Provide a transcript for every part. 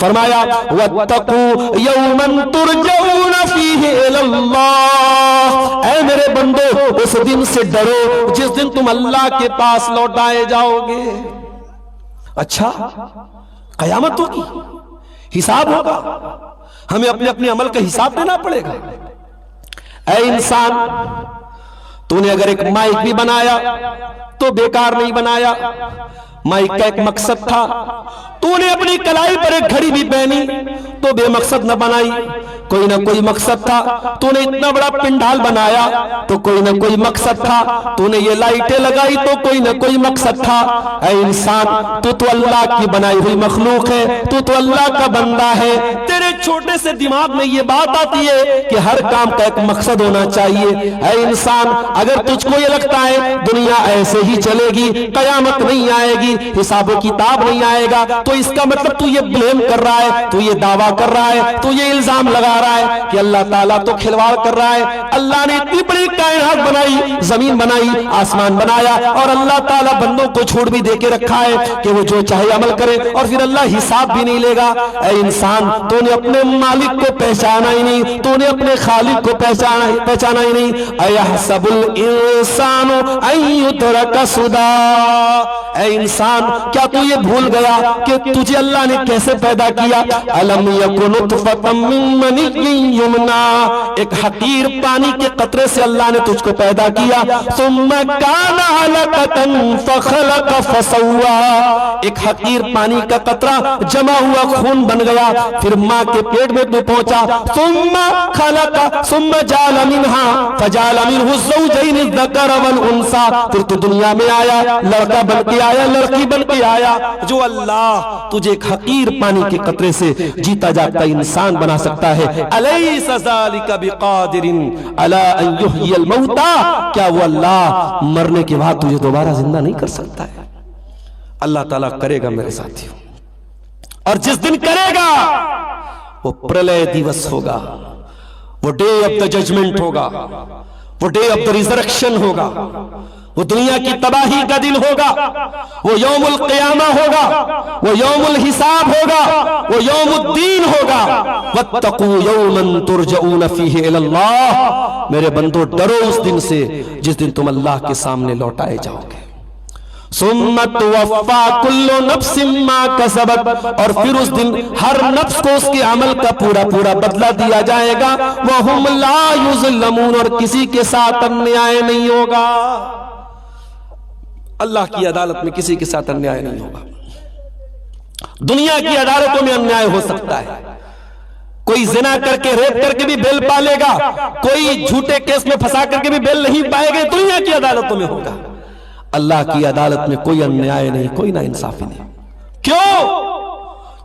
فرمایا وَاتَّقُوا يَوْمًا تُرْجَعُونَ فِيهِ إِلَى اللَّهِ، اے میرے بندو اس دن سے ڈرو جس دن تم اللہ کے پاس لوٹائے جاؤ گے۔ اچھا قیامت ہوگی، حساب ہوگا، ہمیں اپنے اپنے عمل کا حساب دینا پڑے گا۔ اے انسان، تو نے اگر ایک مائک بھی بنایا تو بیکار نہیں بنایا، مائک کا ایک مقصد تھا۔ تو نے اپنی کلائی پر ایک گھڑی بھی پہنی تو بے مقصد نہ بنائی، کوئی نہ کوئی مقصد تھا۔ تو نے اتنا بڑا پنڈال بنایا تو کوئی نہ کوئی مقصد تھا۔ تو نے یہ لائٹیں لگائی تو کوئی نہ کوئی مقصد تھا۔ اے انسان، تو اللہ کی بنائی ہوئی مخلوق ہے، تو اللہ کا بندہ ہے۔ تیرے چھوٹے سے دماغ میں یہ بات آتی ہے کہ ہر کام کا ایک مقصد ہونا چاہیے۔ اے انسان، اگر تجھ کو یہ لگتا ہے دنیا ایسے ہی چلے گی، قیامت نہیں آئے گی، حساب و کتاب نہیں آئے گا، تو اس کا مطلب تو یہ بلیم کر رہا ہے، تو یہ دعویٰ کر رہا ہے، تو یہ الزام لگا رہا ہے کہ اللہ تعالیٰ تو کھلواڑ کر رہا ہے۔ اللہ نے اتنی بڑی کائنات بنائی، زمین بنائی، آسمان بنایا، اور اللہ تعالیٰ بندوں کو چھوڑ بھی دے کے رکھا ہے کہ وہ جو چاہے عمل کرے، اور پھر اللہ حساب بھی نہیں لے گا۔ اے انسان، تو نے اپنے مالک کو پہچانا ہی نہیں، تو نے اپنے خالق کو پہچانا ہی نہیں۔ اَيَحْسَبُ الْإِنسَانُ أَن يُتْرَكَ سُدًى، اے انسان کیا تو یہ بھول گیا کہ تجھے اللہ نے کیسے پیدا کیا؟ أَلَمْ يَكُ نُطْفَةً مِّن مَّنِيٍّ يُمْنَىٰ، ایک حقیر پانی کے قطرے سے اللہ نے تجھ کو پیدا کیا۔ ثُمَّ كَانَ عَلَقَةً فَخَلَقَ فَسَوَّىٰ، ایک حقیر پانی کا قطرہ جمع ہوا خون بن گیا، پھر ماں کے پیٹ میں تو پہنچا۔ ثُمَّ خَلَقَ ثُمَّ جَعَلَ مِنْهَا فَجَعَلَ مِنْهُ الزَّوْجَيْنِ الذَّكَرَ وَالْأُنثَىٰ، پھر تو دنیا میں آیا، لڑکا بن کے آیا، لڑکی بن کے آیا۔ جو اللہ تجھے ایک حقیر پانی کے قطرے سے جیتا جاگتا انسان بنا سکتا ہے، أَلَيْسَ ذَلِكَ بِقَادِرٍ عَلَىٰ أَن يُحْيِيَ الْمَوْتَىٰ، کیا وہ اللہ مرنے کے بعد تجھے دوبارہ زندہ نہیں کر سکتا ہے؟ اللہ تعالیٰ کرے گا میرے ساتھیوں، اور جس دن کرے گا وہ پرلے دیوس ہوگا، وہ ڈے آف دا ججمنٹ ہوگا، وہ ڈے آف دا ریزرکشن ہوگا، وہ دنیا کی تباہی کا دن ہوگا، وہ یوم القیامہ ہوگا، وہ یوم الحساب ہوگا، وہ یوم الدین ہوگا۔ وَاتَّقُوا يَوْمًا تُرْجَعُونَ فِيهِ إِلَى اللَّهِ، میرے بندو ڈرو اس دن سے جس دن تم اللہ کے سامنے لوٹائے جاؤ گے۔ ثُمَّ تُوَفَّىٰ كُلُّ نَفْسٍ مَّا كَسَبَتْ، اور پھر اس دن ہر نفس کو اس کے عمل کا پورا پورا بدلہ دیا جائے گا۔ وَهُمْ لَا يُظْلَمُونَ، اور کسی کے ساتھ انیائے نہیں ہوگا۔ اللہ کی عدالت میں کسی کے ساتھ انیائے نہیں ہوگا۔ دنیا کی عدالتوں میں انیائے ہو سکتا ہے، کوئی زنا کر کے ریپ کر کے بھی بیل پالے گا، کوئی جھوٹے کیس میں پھنسا کر کے بھی بیل نہیں پائے گا، دنیا کی عدالتوں میں ہوگا۔ اللہ کی عدالت میں کوئی انیائے نہیں، کوئی نا انصافی نہیں۔ کیوں؟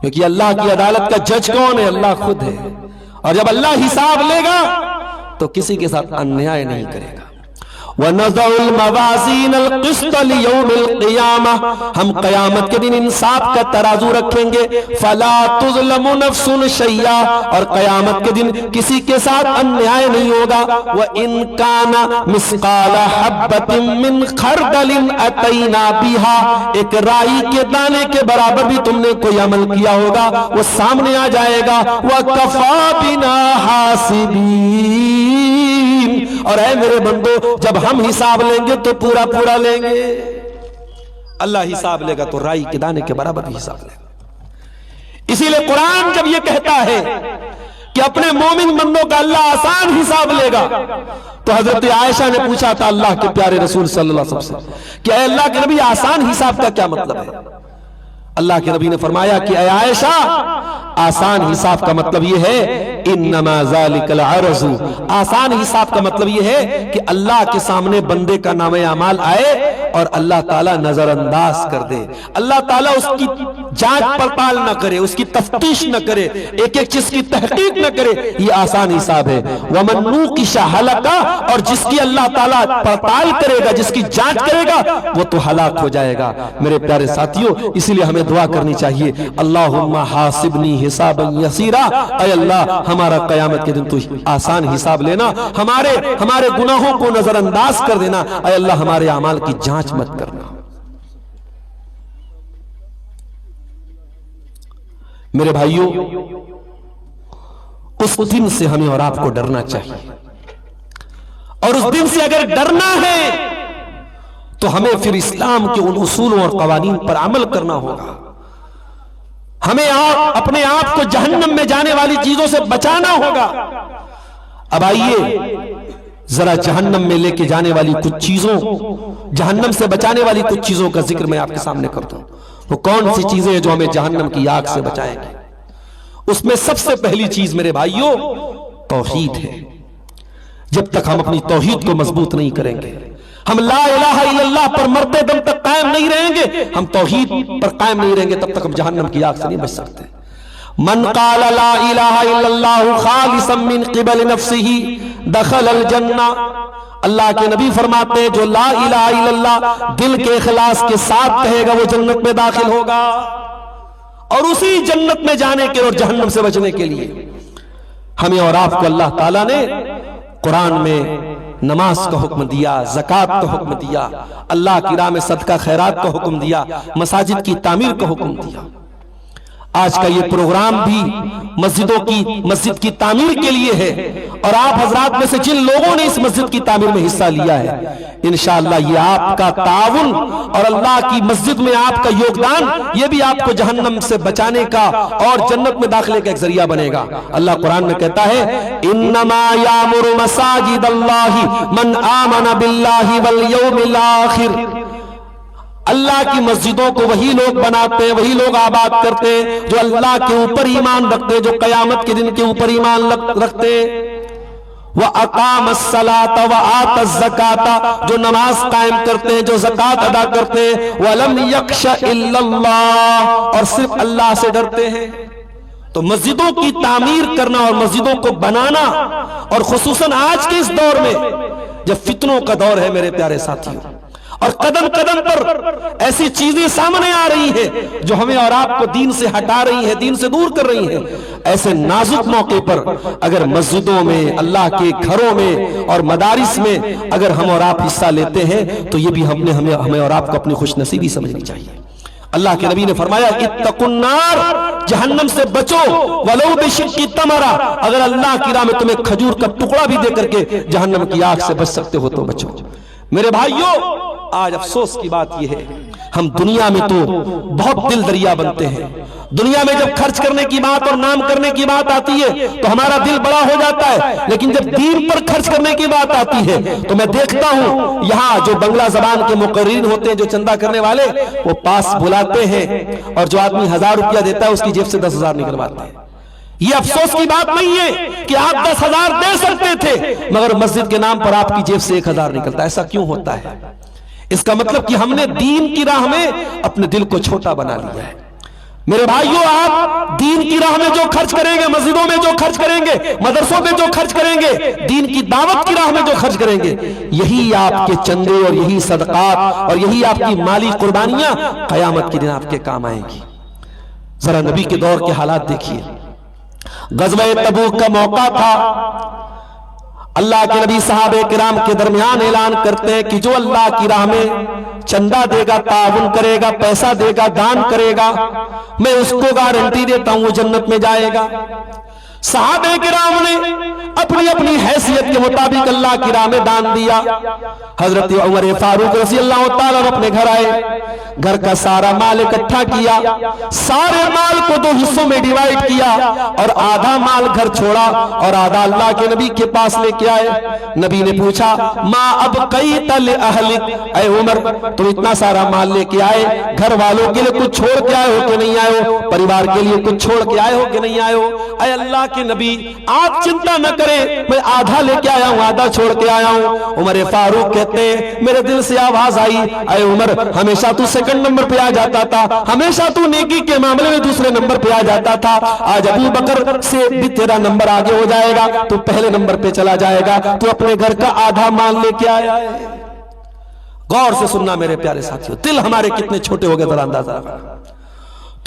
کیونکہ اللہ کی عدالت کا جج کون ہے؟ اللہ خود ہے، اور جب اللہ حساب لے گا تو کسی کے ساتھ انیائے نہیں کرے گا۔ وَنَضَعُ الْمَوَازِينَ الْقِسْطَ لِيَوْمِ الْقِيَامَةِ، ہم قیامت کے دن انصاف کا ترازو رکھیں گے۔ فَلَا تُظْلَمُ نَفْسٌ شَيْئًا، اور قیامت کے دن کسی کے ساتھ انیائے نہیں ہوگا۔ وَإِن كَانَ مِثْقَالَ حَبَّةٍ مِّنْ خَرْدَلٍ أَتَيْنَا بِهَا، ایک رائی کے دانے کے برابر بھی تم نے کوئی عمل کیا ہوگا وہ سامنے آ جائے گا۔ وَكَفَىٰ بِنَا حَاسِبِينَ، اور اے میرے بندو جب ہم حساب لیں گے تو پورا پورا لیں گے۔ اللہ حساب لے گا تو رائی کے دانے کے برابر بھی حساب لے گا۔ اسی لیے قرآن جب یہ کہتا ہے کہ اپنے مومن بندوں کا اللہ آسان حساب لے گا، تو حضرت عائشہ نے پوچھا تھا اللہ کے پیارے رسول صلی اللہ علیہ وسلم سے کہ اے اللہ کے نبی آسان حساب کا کیا مطلب ہے؟ اللہ کے نبی نے فرمایا کہ اے عائشہ، آسان حساب کا مطلب یہ ہے انما ذالک العرض، آسان حساب کا مطلب یہ ہے کہ اللہ کے سامنے بندے کا نام اعمال آئے اور اللہ تعالیٰ نظر انداز کر دے، اللہ تعالیٰ اس کی جانچ پڑتال نہ کرے، اس کی تفتیش نہ کرے، ایک ایک چیز کی تحقیق نہ کرے، یہ آسان حساب ہے۔ وَمَن نُوقِشَ هَلَكَ، اور جس کی اللہ تعالیٰ پڑتال کرے گا، جس کی جانچ کرے گا وہ تو ہلاک ہو جائے گا۔ میرے پیارے ساتھیوں، اسی لیے ہمیں دعا کرنی چاہیے، اللہم حاسبنی حسابا یسیرا، اے اللہ ہمارا قیامت کے دن تو آسان حساب لینا، ہمارے گناہوں کو نظر انداز کر دینا، اے اللہ ہمارے اعمال کی جانچ مت کرنا۔ میرے بھائیوں، اس دن سے ہمیں اور آپ کو ڈرنا چاہیے، اور اس دن سے اگر ڈرنا ہے تو ہمیں پھر اسلام کے ان اصولوں اور قوانین پر عمل کرنا ہوگا۔ ہمیں اپنے آپ کو جہنم میں جانے والی چیزوں سے بچانا ہوگا۔ اب آئیے ذرا جہنم میں لے کے جانے والی کچھ چیزوں، جہنم سے بچانے والی کچھ چیزوں کا ذکر میں آپ کے سامنے کرتا ہوں۔ وہ کون سی چیزیں ہیں جو ہمیں جہنم کی آگ سے بچائیں گے؟ اس میں سب سے پہلی چیز میرے بھائیوں توحید ہے۔ جب تک ہم اپنی توحید کو مضبوط نہیں کریں گے، ہم لا الہ الا اللہ پر مرتے دم تک قائم نہیں رہیں گے، ہم توحید پر قائم نہیں رہیں گے، تب تک ہم جہنم کی آگ سے نہیں بچ سکتے۔ من قال لا الہ الا اللہ خالصا من قبل نفسہ دخل الجنہ، اللہ کے نبی فرماتے ہیں جو لا الہ الا اللہ دل کے اخلاص کے ساتھ کہے گا وہ جنت میں داخل ہوگا۔ اور اسی جنت میں جانے کے اور جہنم سے بچنے کے لیے ہمیں اور آپ کو اللہ تعالیٰ نے قرآن میں نماز کا حکم دیا، زکوٰۃ کا حکم دیا، اللہ کی راہ میں صدقہ خیرات کا حکم دیا، مساجد کی تعمیر کا حکم دیا۔ آج کا یہ پروگرام بھی مسجد کی تعمیر کے لیے ہے، اور آپ حضرات میں سے جن لوگوں نے اس مسجد کی تعمیر میں حصہ لیا ہے، انشاءاللہ یہ آپ کا تعاون اور اللہ کی مسجد میں آپ کا یوگدان، یہ بھی آپ کو جہنم سے بچانے کا اور جنت میں داخلے کا ایک ذریعہ بنے گا۔ اللہ قرآن میں کہتا ہے انما یامر مساجد اللہ من آمن باللہ والیوم الآخر، اللہ کی مسجدوں کو وہی لوگ بناتے ہیں، وہی لوگ آباد کرتے ہیں جو اللہ کے اوپر ایمان رکھتے ہیں، جو قیامت کے دن کے اوپر ایمان رکھتے ہیں۔ وَأَقَامَ الصَّلَاةَ وَآتَ الزَّكَاةَ، جو نماز قائم کرتے ہیں، جو زکوٰۃ ادا کرتے ہیں۔ وَلَمْ يَخْشَ إِلَّا اللَّهَ، اور صرف اللہ سے ڈرتے ہیں۔ تو مسجدوں کی تعمیر کرنا اور مسجدوں کو بنانا، اور خصوصاً آج کے اس دور میں جب فتنوں کا دور ہے میرے پیارے ساتھیوں، اور قدم قدم پر ایسی چیزیں سامنے آ رہی ہیں جو ہمیں اور آپ کو دین سے ہٹا رہی ہیں، دین سے دور کر رہی ہیں، ایسے نازک موقع پر اگر مسجدوں میں، اللہ کے گھروں میں اور مدارس میں اگر ہم اور آپ حصہ لیتے ہیں تو یہ بھی ہمیں اور آپ کو اپنی خوش نصیبی سمجھنی چاہیے۔ اللہ کے نبی نے فرمایا اتقوا النار، جہنم سے بچو، ولو بشق تمرہ، اگر اللہ کی راہ میں تمہیں کھجور کا ٹکڑا بھی دے کر کے جہنم کی آگ سے بچ سکتے ہو تو بچو۔ میرے بھائیوں، آج افسوس کی بات یہ ہے ہم دنیا میں تو بہت دل دریا بنتے ہیں، دنیا میں جب خرچ کرنے کی بات اور نام کرنے کی بات آتی ہے تو ہمارا دل بڑا ہو جاتا ہے، لیکن جب دین پر خرچ کرنے کی بات آتی ہے تو میں دیکھتا ہوں یہاں جو بنگلہ زبان کے مقررین ہوتے ہیں، جو چندہ کرنے والے، وہ پاس بلاتے ہیں اور جو آدمی 1000 روپیہ دیتا ہے اس کی جیب سے 10,000 نکلواتے ہیں۔ یہ افسوس کی بات نہیں ہے کہ آپ 10,000 دے سکتے تھے مگر مسجد کے نام پر آپ کی جیب سے 1,000 نکلتا ہے۔ ایسا کیوں ہوتا ہے؟ اس کا مطلب کہ ہم نے دین کی راہ میں اپنے دل کو چھوٹا بنا لیا ہے۔ میرے بھائیوں، آپ دین کی راہ میں جو خرچ کریں گے، مسجدوں میں جو خرچ کریں گے، مدرسوں میں جو خرچ کریں گے، دین کی دعوت کی راہ میں جو خرچ کریں گے، یہی آپ کے چندے اور یہی صدقات اور یہی آپ کی مالی قربانیاں قیامت کے دن آپ کے کام آئیں گی۔ ذرا نبی کے دور کے حالات دیکھیے۔ غزوہ تبوک کا موقع تھا، اللہ کے نبی صحابہ کرام کے درمیان اعلان کرتے ہیں کہ جو اللہ کی راہ میں چندہ دے گا، تعاون کرے گا، پیسہ دے گا، دان کرے گا، میں اس کو گارنٹی دیتا ہوں وہ جنت میں جائے گا۔ صحابہ کرام نے اپنی اپنی حیثیت کے مطابق اللہ کی راہ میں دان دیا۔ حضرت عمر فاروق رضی اللہ تعالیٰ اپنے گھر آئے، گھر کا سارا مال اکٹھا کیا، سارے مال کو 2 حصوں میں ڈیوائیڈ کیا اور آدھا مال گھر چھوڑا اور آدھا اللہ کے نبی کے پاس لے کے آئے۔ نبی نے پوچھا ما ابقیت لأہلک، اے عمر تم اتنا سارا مال لے کے آئے، گھر والوں کے لیے کچھ چھوڑ کے آئے ہو کہ نہیں آئے ہو؟ پریوار کے لیے کچھ چھوڑ کے آئے ہو کہ نہیں آئے ہو؟ اے اللہ کے نبی آپ چنتا نہ کریں، میں آدھا لے کے آیا ہوں، آدھا چھوڑ کے آیا ہوں۔ عمر فاروق کہتے ہیں میرے دل سے آواز آئی، اے عمر ہمیشہ تو سیکنڈ نمبر پہ آ جاتا تھا، ہمیشہ تو نیکی کے معاملے میں دوسرے نمبر پہ آ جاتا تھا، آج ابو بکر سے بھی تیرا نمبر آگے ہو جائے گا، تو پہلے نمبر پہ چلا جائے گا، تو اپنے گھر کا آدھا مال لے کے آیا ہے۔ غور سے سننا میرے پیارے ساتھیوں، دل ہمارے کتنے چھوٹے ہو گئے ذرا اندازہ۔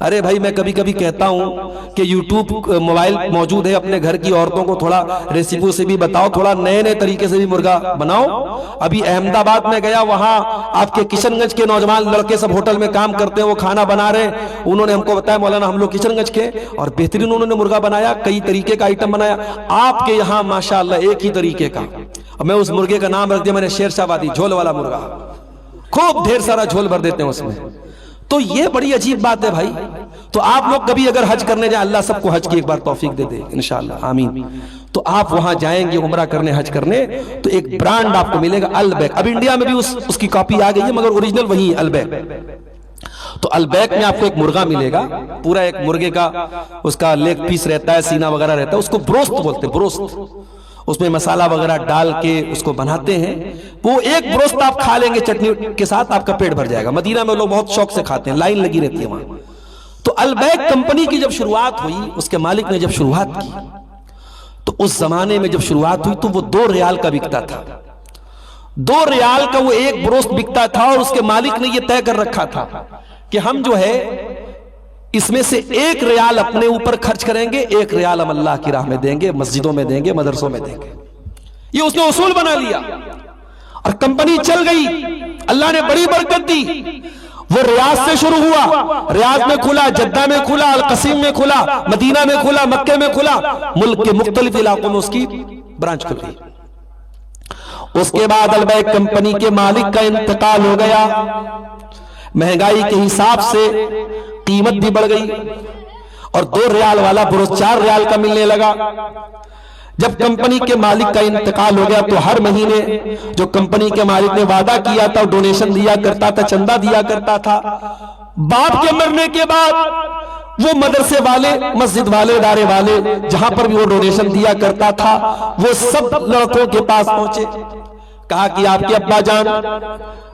ارے بھائی میں کبھی کبھی کہتا ہوں کہ یوٹیوب موبائل موجود ہے، اپنے گھر کی عورتوں کو تھوڑا ریسیپیوں سے بھی بتاؤ، تھوڑا نئے نئے طریقے سے بھی مرغا بناؤ۔ ابھی احمد آباد میں گیا، وہاں آپ کے کشن گنج کے نوجوان لڑکے سب ہوٹل میں کام کرتے ہیں، وہ کھانا بنا رہے ہیں، انہوں نے ہم کو بتایا مولانا ہم لوگ کشن گنج کے، اور بہترین انہوں نے مرغا بنایا، کئی طریقے کا آئٹم بنایا۔ آپ کے یہاں ماشاءاللہ ایک ہی طریقے کا، میں اس مرغے کا نام رکھ دیا میں نے شیر شاہ وادی، جھول والا مرغا، خوب ڈھیر سارا جھول بھر دیتے ہیں اس میں۔ تو یہ بڑی عجیب بات ہے بھائی۔ تو آپ لوگ کبھی اگر حج کرنے جائیں، اللہ سب کو حج کی ایک بار توفیق دے دے انشاءاللہ، آمین۔ تو آپ وہاں جائیں گے عمرہ کرنے، حج کرنے، تو ایک برانڈ آپ کو ملے گا البیک۔ اب انڈیا میں بھی اس کی کاپی آ گئی ہے، مگر اوریجنل وہی ہے البیک۔ تو البیک میں آپ کو ایک مرغا ملے گا، پورا ایک مرغے کا اس کا لیگ پیس رہتا ہے، سینہ وغیرہ رہتا ہے، اس کو بروست بولتے ہیں، بروست۔ اس میں مسالہ وغیرہ ڈال کے اس کو بناتے ہیں، وہ ایک بروست آپ کھا لیں گے چٹنی کے ساتھ، آپ کا پیٹ بھر جائے گا۔ مدینہ میں لوگ بہت شوق سے کھاتے ہیں، لائن لگی رہتی ہے وہاں۔ تو البیک کمپنی کی جب شروعات ہوئی، اس کے مالک نے جب شروعات کی، تو اس زمانے میں جب شروعات ہوئی تو وہ 2 ریال کا بکتا تھا، 2 ریال کا وہ ایک بروست بکتا تھا، اور اس کے مالک نے یہ طے کر رکھا تھا کہ ہم جو ہے اس میں سے 1 ریال اپنے اوپر خرچ کریں گے، 1 ریال ہم اللہ کی راہ میں دیں گے، مسجدوں میں دیں گے، مدرسوں میں دیں گے۔ یہ اس نے اصول بنا لیا، اور کمپنی چل گئی، اللہ نے بڑی برکت دی۔ وہ ریاض سے شروع ہوا، ریاض میں کھلا، جدہ میں کھلا، القصیم میں کھلا، مدینہ میں کھلا، مکہ میں کھلا، ملک کے مختلف علاقوں میں اس کی برانچ کھل گئی۔ اس کے بعد البیک کمپنی کے مالک کا انتقال ہو گیا، مہنگائی کے حساب سے قیمت بھی بڑھ گئی، اور 2 ریال والا بروست 4 ریال کا ملنے لگا۔ جب کمپنی کے مالک کا انتقال ہو گیا تو ہر مہینے جو کمپنی کے مالک نے وعدہ کیا تھا، ڈونیشن دیا کرتا تھا، چندہ دیا کرتا تھا، باپ کے مرنے کے بعد وہ مدرسے والے، مسجد والے، ادارے والے، جہاں پر بھی وہ ڈونیشن دیا کرتا تھا، وہ سب لڑکوں کے پاس پہنچے، کہا کہ آپ کے ابا جان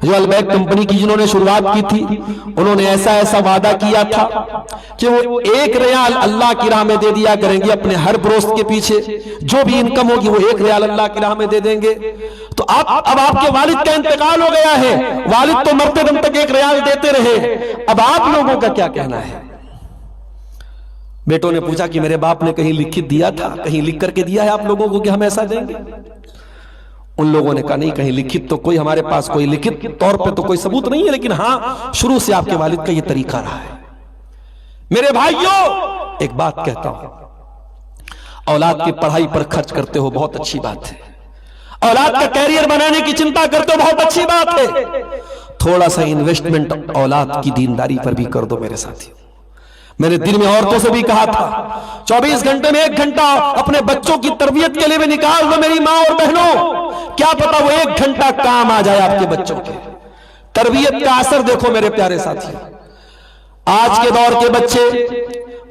جو البیک کمپنی کی جنہوں نے شروعات کی تھی، انہوں نے ایسا ایسا وعدہ کیا تھا کہ وہ 1 ریال اللہ کی راہ میں دے دیا کریں گے، اپنے ہر بروست کے پیچھے جو بھی انکم ہوگی وہ 1 ریال اللہ کی راہ میں دے دیں گے۔ تو اب آپ کے والد کا انتقال ہو گیا ہے، والد تو مرتے دم تک 1 ریال دیتے رہے، اب آپ لوگوں کا کیا کہنا ہے؟ بیٹوں نے پوچھا کہ میرے باپ نے کہیں لکھ دیا تھا، کہیں لکھ کر کے دیا ہے آپ لوگوں کو کہ ہم ایسا دیں گے؟ ان لوگوں نے کہا نہیں، کہیں لکھت تو کوئی ہمارے پاس کوئی لکھت طور پہ تو کوئی ثبوت نہیں ہے، لیکن ہاں شروع سے آپ کے والد کا یہ طریقہ رہا ہے۔ میرے بھائیوں ایک بات کہتا ہوں، اولاد کی پڑھائی پر خرچ کرتے ہو بہت اچھی بات ہے، اولاد کا کیریئر بنانے کی چنتا کرتے ہو بہت اچھی بات ہے، تھوڑا سا انویسٹمنٹ اولاد کی دینداری پر بھی کر دو میرے ساتھیوں۔ میں نے دن میں عورتوں سے بھی کہا تھا 24 گھنٹے میں 1 گھنٹہ اپنے بچوں کی تربیت کے لیے بھی نکال دو میری ماں اور بہنوں، کیا پتا وہ 1 گھنٹہ کام آ جائے آپ کے بچوں کے۔ تربیت کا اثر دیکھو میرے پیارے ساتھی، آج کے دور کے بچے،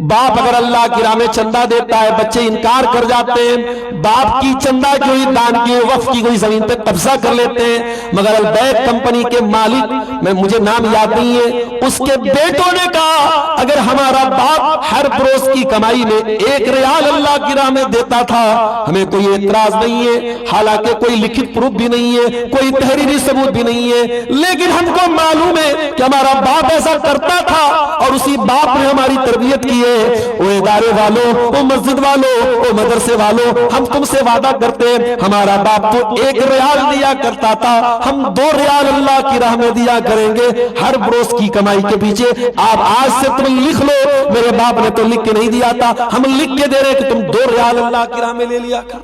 باپ اگر اللہ کی راہ میں چندہ دیتا ہے بچے انکار کر جاتے ہیں، باپ کی چندہ کی ہوئی، دان کی ہوئی، وقف کی ہوئی زمین پہ قبضہ کر لیتے ہیں۔ مگر البیک کمپنی کے مالک، میں مجھے نام یاد نہیں ہے، اس کے بیٹوں نے کہا اگر ہمارا باپ ہر بروز کی کمائی میں 1 ریال اللہ کی راہ میں دیتا تھا ہمیں کوئی اعتراض نہیں ہے، حالانکہ کوئی لکھت پروف بھی نہیں ہے، کوئی تحریری ثبوت بھی نہیں ہے، لیکن ہم کو معلوم ہے کہ ہمارا باپ ایسا کرتا تھا اور اسی باپ نے ہماری تربیت کی ہے۔ وہ ادارے والوں، وہ مسجد والوں، وہ مدرسے والوں، ہم تم سے وعدہ کرتے ہیں ہمارا باپ تو 1 ریال دیا کرتا تھا، ہم 2 ریال اللہ کی راہ میں دیا کریں گے ہر بروز کی کمائی کے پیچھے۔ آپ آج سے تم لکھ لو، میرے باپ نے تو لکھ کے نہیں دیا تھا، ہم لکھ کے دے رہے کہ تم 2 ریال اللہ کی راہ میں لے لیا کر۔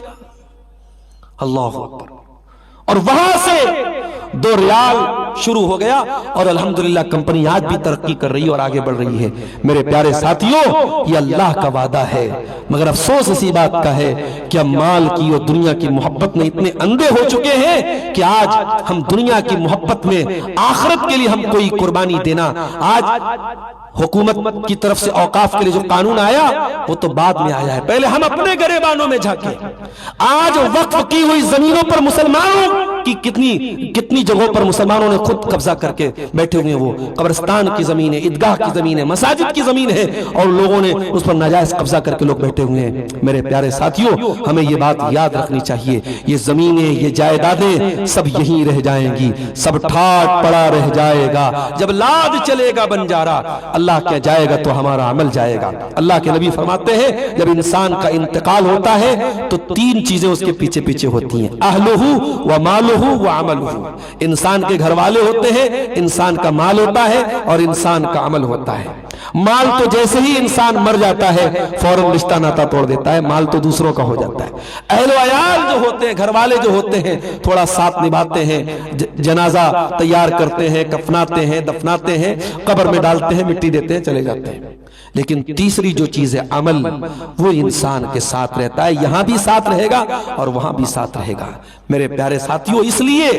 اللہ اکبر۔ اور وہاں سے 2 ریال شروع ہو گیا، اور الحمدللہ کمپنی آج بھی ترقی کر رہی ہے اور آگے بڑھ رہی ہے۔ میرے پیارے ساتھیوں یہ اللہ کا وعدہ ہے، مگر افسوس اسی بات کا ہے کہ ہم مال کی اور دنیا کی محبت میں اتنے اندھے ہو چکے ہیں کہ آج ہم دنیا کی محبت میں آخرت کے لیے ہم کوئی قربانی دینا، آج حکومت کی طرف سے اوقاف کے لیے جو قانون آیا وہ تو بعد میں آیا ہے، پہلے ہم اپنے گریبانوں میں جھانکیں۔ آج وقف کی ہوئی زمینوں پر مسلمانوں کی کتنی جگہوں پر مسلمانوں نے خود قبضہ کر کے بیٹھے ہوئے ہیں، وہ قبرستان کی زمین ہے، عیدگاہ کی زمین ہے، مساجد کی زمین ہے، اور لوگوں نے اس پر ناجائز قبضہ کر کے لوگ بیٹھے ہوئے ہیں۔ میرے پیارے ساتھیوں ہمیں یہ بات یاد رکھنی چاہیے، یہ زمینیں، یہ جائیدادیں سب یہیں رہ جائیں گی، سب ٹھاٹ پڑا رہ جائے گا، جب لاد چلے گا بنجارا۔ اللہ اللہ کیا جائے گا تو ہمارا عمل جائے گا۔ اللہ کے نبی فرماتے ہیں جب انسان کا انتقال ہوتا ہے تو تین چیزیں اس کے پیچھے پیچھے ہوتی ہیں، اہلہ و مالہ و عملہ۔ انسان کے گھر والے ہوتے ہیں، انسان کا مال ہوتا ہے اور انسان کا عمل ہوتا ہے۔ مال تو جیسے ہی انسان مر جاتا ہے فوراً رشتہ ناتا توڑ دیتا ہے، مال تو دوسروں کا ہو جاتا ہے۔ اہل و عیال جو ہوتے ہیں، گھر والے جو ہوتے ہیں، تھوڑا ساتھ نبھاتے ہیں، جنازہ تیار کرتے ہیں، کفناتے ہیں، دفناتے ہیں، قبر میں ڈالتے ہیں، مٹی دیتے ہیں، چلے جاتے ہیں۔ لیکن تیسری جو چیز ہے عمل، وہ انسان کے ساتھ رہتا ہے، یہاں بھی ساتھ رہے گا اور وہاں بھی ساتھ رہے گا۔ میرے پیارے ساتھیوں، اس لیے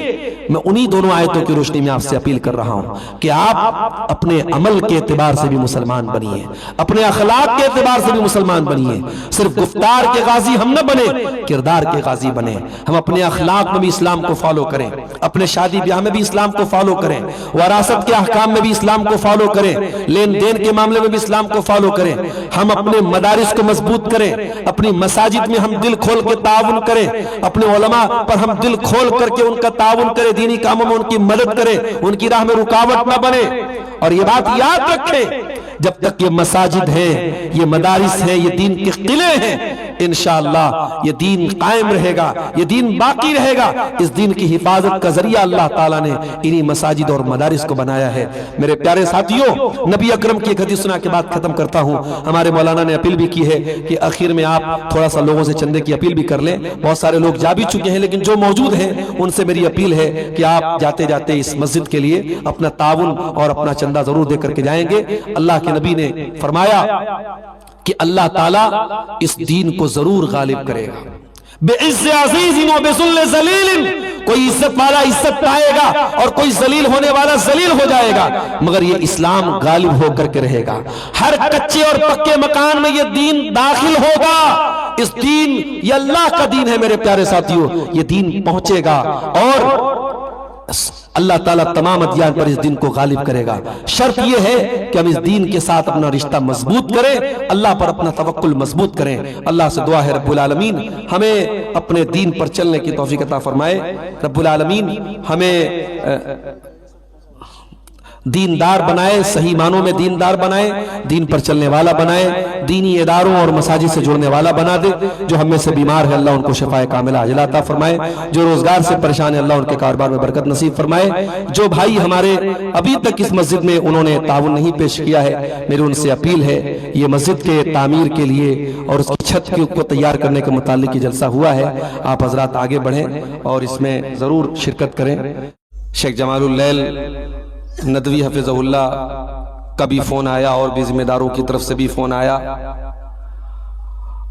میں انہی دونوں آیتوں کی روشنی میں آپ سے اپیل کر رہا ہوں کہ آپ اپنے عمل کے اعتبار سے بھی مسلمان بنیے، اپنے اخلاق کے اعتبار سے بھی مسلمان بنیے۔ صرف گفتار کے غازی ہم نہ بنے، کردار کے غازی بنے۔ ہم اپنے اخلاق میں بھی اسلام کو فالو کریں، اپنے شادی بیاہ میں بھی اسلام کو فالو کریں، وراثت کے احکام میں بھی اسلام کو فالو کریں، لین دین کے معاملے میں بھی اسلام کو فالو کریں۔ ہم اپنے مدارس کو مضبوط کریں، اپنی مساجد میں ہم دل کھول کے تعاون کریں، اپنے علماء پر ہم دل کھول کر کے ان کا تعاون کریں، دینی کاموں میں ان کی مدد کریں، ان کی راہ میں رکاوٹ نہ بنے۔ اور یہ بات یاد رکھیں، جب تک یہ مساجد ہیں، یہ مدارس ہیں، یہ دین کے قلعے ہیں، انشاءاللہ یہ دین قائم رہے گا، یہ دین باقی رہے گا۔ اس دین کی حفاظت کا ذریعہ اللہ تعالیٰ نے انہی مساجد اور مدارس کو بنایا ہے۔ میرے پیارے ساتھیوں، نبی اکرم کی ایک حدیث سنا کے بعد ختم کرتا ہوں۔ ہمارے مولانا نے اپیل بھی کی ہے کہ آخر میں آپ تھوڑا سا لوگوں سے چندے کی اپیل بھی کر لیں۔ بہت سارے لوگ جا بھی چکے ہیں، لیکن جو موجود ہیں ان سے میری اپیل ہے کہ آپ جاتے جاتے اس مسجد کے لیے اپنا تعاون اور اپنا چندہ ضرور دے کر کے جائیں گے۔ اللہ کے نبی نے فرمایا کہ اللہ تعالیٰ اس دین کو ضرور غالب کرے گا۔ بِعِزِّ عَزِیزٍ وَبِذُلِّ ذَلِیلٍ، کوئی عزت والا عزت پائے گا اور کوئی ذلیل ہونے والا ذلیل ہو جائے گا، مگر یہ اسلام غالب ہو کر کے رہے گا۔ ہر کچے اور پکے مکان میں یہ دین داخل ہوگا۔ اس دین، یہ اللہ کا دین ہے میرے پیارے ساتھیوں، یہ دین پہنچے گا اور اللہ تعالیٰ تمام ادیان پر اس دین کو غالب کرے گا۔ شرط یہ ہے کہ ہم اس دین کے ساتھ اپنا رشتہ مضبوط کریں، اللہ پر اپنا توکل مضبوط کریں۔ اللہ سے دعا ہے رب العالمین ہمیں اپنے دین پر چلنے کی توفیق عطا فرمائے۔ رب العالمین ہمیں دیندار بنائے، صحیح معنوں میں دیندار بنائے، دین پر چلنے والا بنائے، دینی اداروں اور مساجد سے جڑنے والا بنا دے۔ جو ہم میں سے بیمار ہے اللہ ان کو شفائے کاملہ عاجلہ عطا فرمائے، جو روزگار سے پریشان ہے اللہ ان کے کاروبار میں برکت نصیب فرمائے۔ جو بھائی ہمارے ابھی تک اس مسجد میں انہوں نے تعاون نہیں پیش کیا ہے، میری ان سے اپیل ہے، یہ مسجد کے تعمیر کے لیے اور اس کی چھت کو تیار کرنے کے متعلق یہ جلسہ ہوا ہے، آپ حضرات آگے بڑھیں اور اس میں ضرور شرکت کریں۔ شیخ جمال اللیل ندوی حفظہ اللہ کا بھی فون آیا اور بھی ذمہ داروں کی طرف سے بھی فون آیا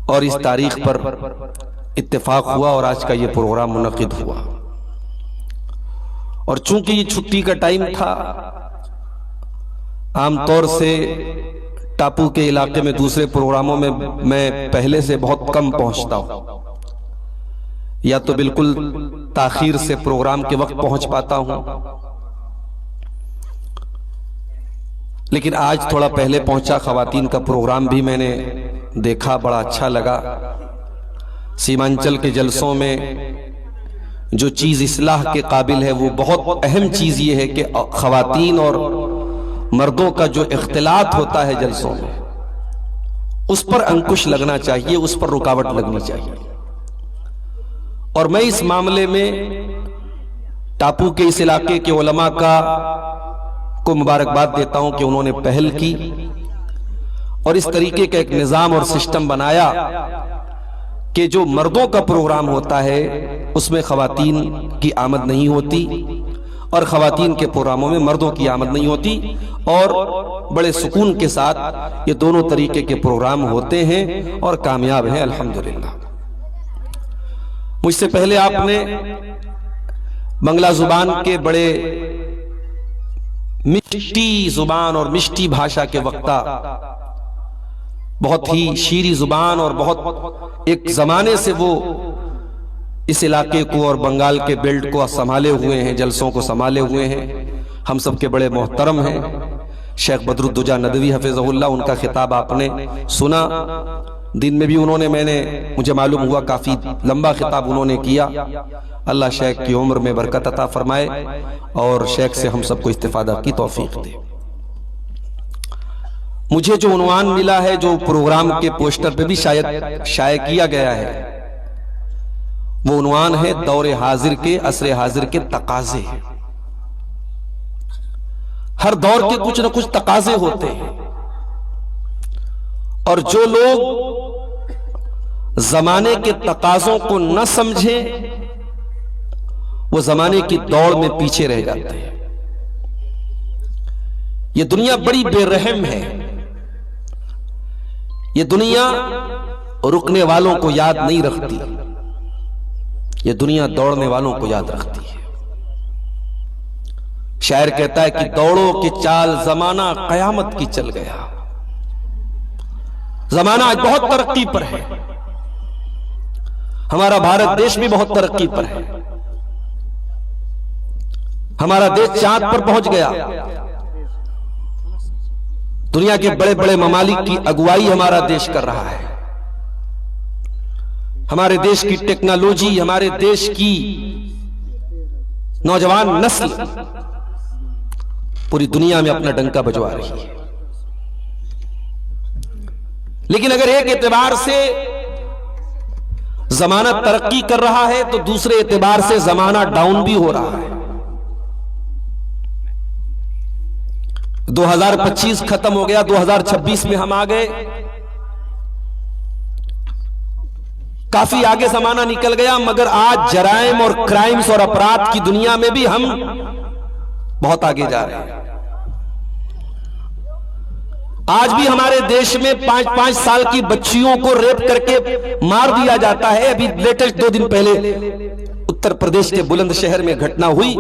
اور اس تاریخ پر اتفاق ہوا اور آج کا یہ پروگرام منعقد ہوا۔ اور چونکہ یہ چھٹی کا ٹائم تھا، عام طور سے ٹاپو کے علاقے میں دوسرے پروگراموں میں میں پہلے سے بہت کم پہنچتا ہوں، یا تو بالکل تاخیر سے پروگرام کے وقت پہنچ پاتا ہوں، لیکن آج تھوڑا پہلے پہنچا۔ خواتین کا پروگرام بھی میں نے دیکھا، بڑا اچھا لگا۔ سیمانچل کے جلسوں میں جو چیز اصلاح کے قابل ہے، وہ بہت اہم چیز یہ ہے کہ خواتین اور مردوں کا جو اختلاط ہوتا ہے جلسوں میں، اس پر انکش لگنا چاہیے، اس پر رکاوٹ لگنی چاہیے۔ اور میں اس معاملے میں ٹاپو کے اس علاقے کے علماء کو مبارکباد دیتا ہوں کہ انہوں نے پہل کی اور اس طریقے کا ایک نظام اور سسٹم بنایا کہ جو مردوں کا پروگرام ہوتا ہے اس میں خواتین کی آمد نہیں ہوتی اور خواتین کے پروگراموں میں مردوں کی آمد نہیں ہوتی، اور بڑے سکون کے ساتھ یہ دونوں طریقے کے پروگرام ہوتے ہیں اور کامیاب ہیں الحمدللہ۔ مجھ سے پہلے آپ نے بنگلہ زبان کے بڑے مشٹی زبان اور مشٹی بھاشا کے وقتہ، بہت ہی شیریں زبان اور بہت ایک زمانے سے وہ اس علاقے کو اور بنگال کے بیلٹ کو سنبھالے ہوئے ہیں، جلسوں کو سنبھالے ہوئے ہیں، ہم سب کے بڑے محترم ہیں شیخ بدر الدجا ندوی حفظہ اللہ۔ ان کا خطاب آپ نے سنا، دن میں بھی انہوں نے مجھے معلوم ہوا کافی لمبا خطاب انہوں نے کیا۔ اللہ شیخ کی عمر میں برکت عطا فرمائے اور شیخ سے ہم سب کو استفادہ کی توفیق دے۔ مجھے جو عنوان ملا ہے، جو پروگرام کے پوسٹر پہ بھی شاید شائع کیا گیا ہے، وہ عنوان ہے دور حاضر کے، عصر حاضر کے تقاضے۔ ہر دور کے کچھ نہ کچھ تقاضے ہوتے ہیں، اور جو لوگ زمانے کے تقاضوں کو نہ سمجھیں وہ زمانے کی دوڑ میں پیچھے رہ جاتے ہیں۔ یہ دنیا بڑی بے رحم ہے، یہ دنیا رکنے والوں کو یاد نہیں رکھتی، یہ دنیا دوڑنے والوں کو یاد رکھتی ہے۔ شاعر کہتا ہے کہ دوڑو کہ چال زمانہ قیامت کی چل گیا۔ زمانہ آج بہت ترقی پر ہے، ہمارا بھارت دیش بھی بہت ترقی پر ہے، ہمارا دیش چاند پر پہنچ گیا، دنیا کے بڑے بڑے ممالک کی اگوائی ہمارا دیش کر رہا ہے۔ ہمارے دیش کی ٹیکنالوجی، ہمارے دیش کی نوجوان نسل پوری دنیا میں اپنا ڈنکا بجوا رہی ہے۔ لیکن اگر ایک اعتبار سے زمانہ ترقی کر رہا ہے تو دوسرے اعتبار سے زمانہ ڈاؤن بھی ہو رہا ہے۔ 2025 ختم ہو گیا، 2026 میں ہم آ گئے، کافی آگے زمانہ نکل گیا، مگر آج جرائم اور کرائمز اور اپرادھ کی دنیا میں بھی ہم بہت آگے جا رہے ہیں۔ آج بھی ہمارے دیش میں 5-5 سال کی بچیوں کو ریپ کر کے مار دیا جاتا ہے۔ ابھی لیٹسٹ 2 دن پہلے اتر پردیش کے بلند شہر میں گھٹنا ہوئی،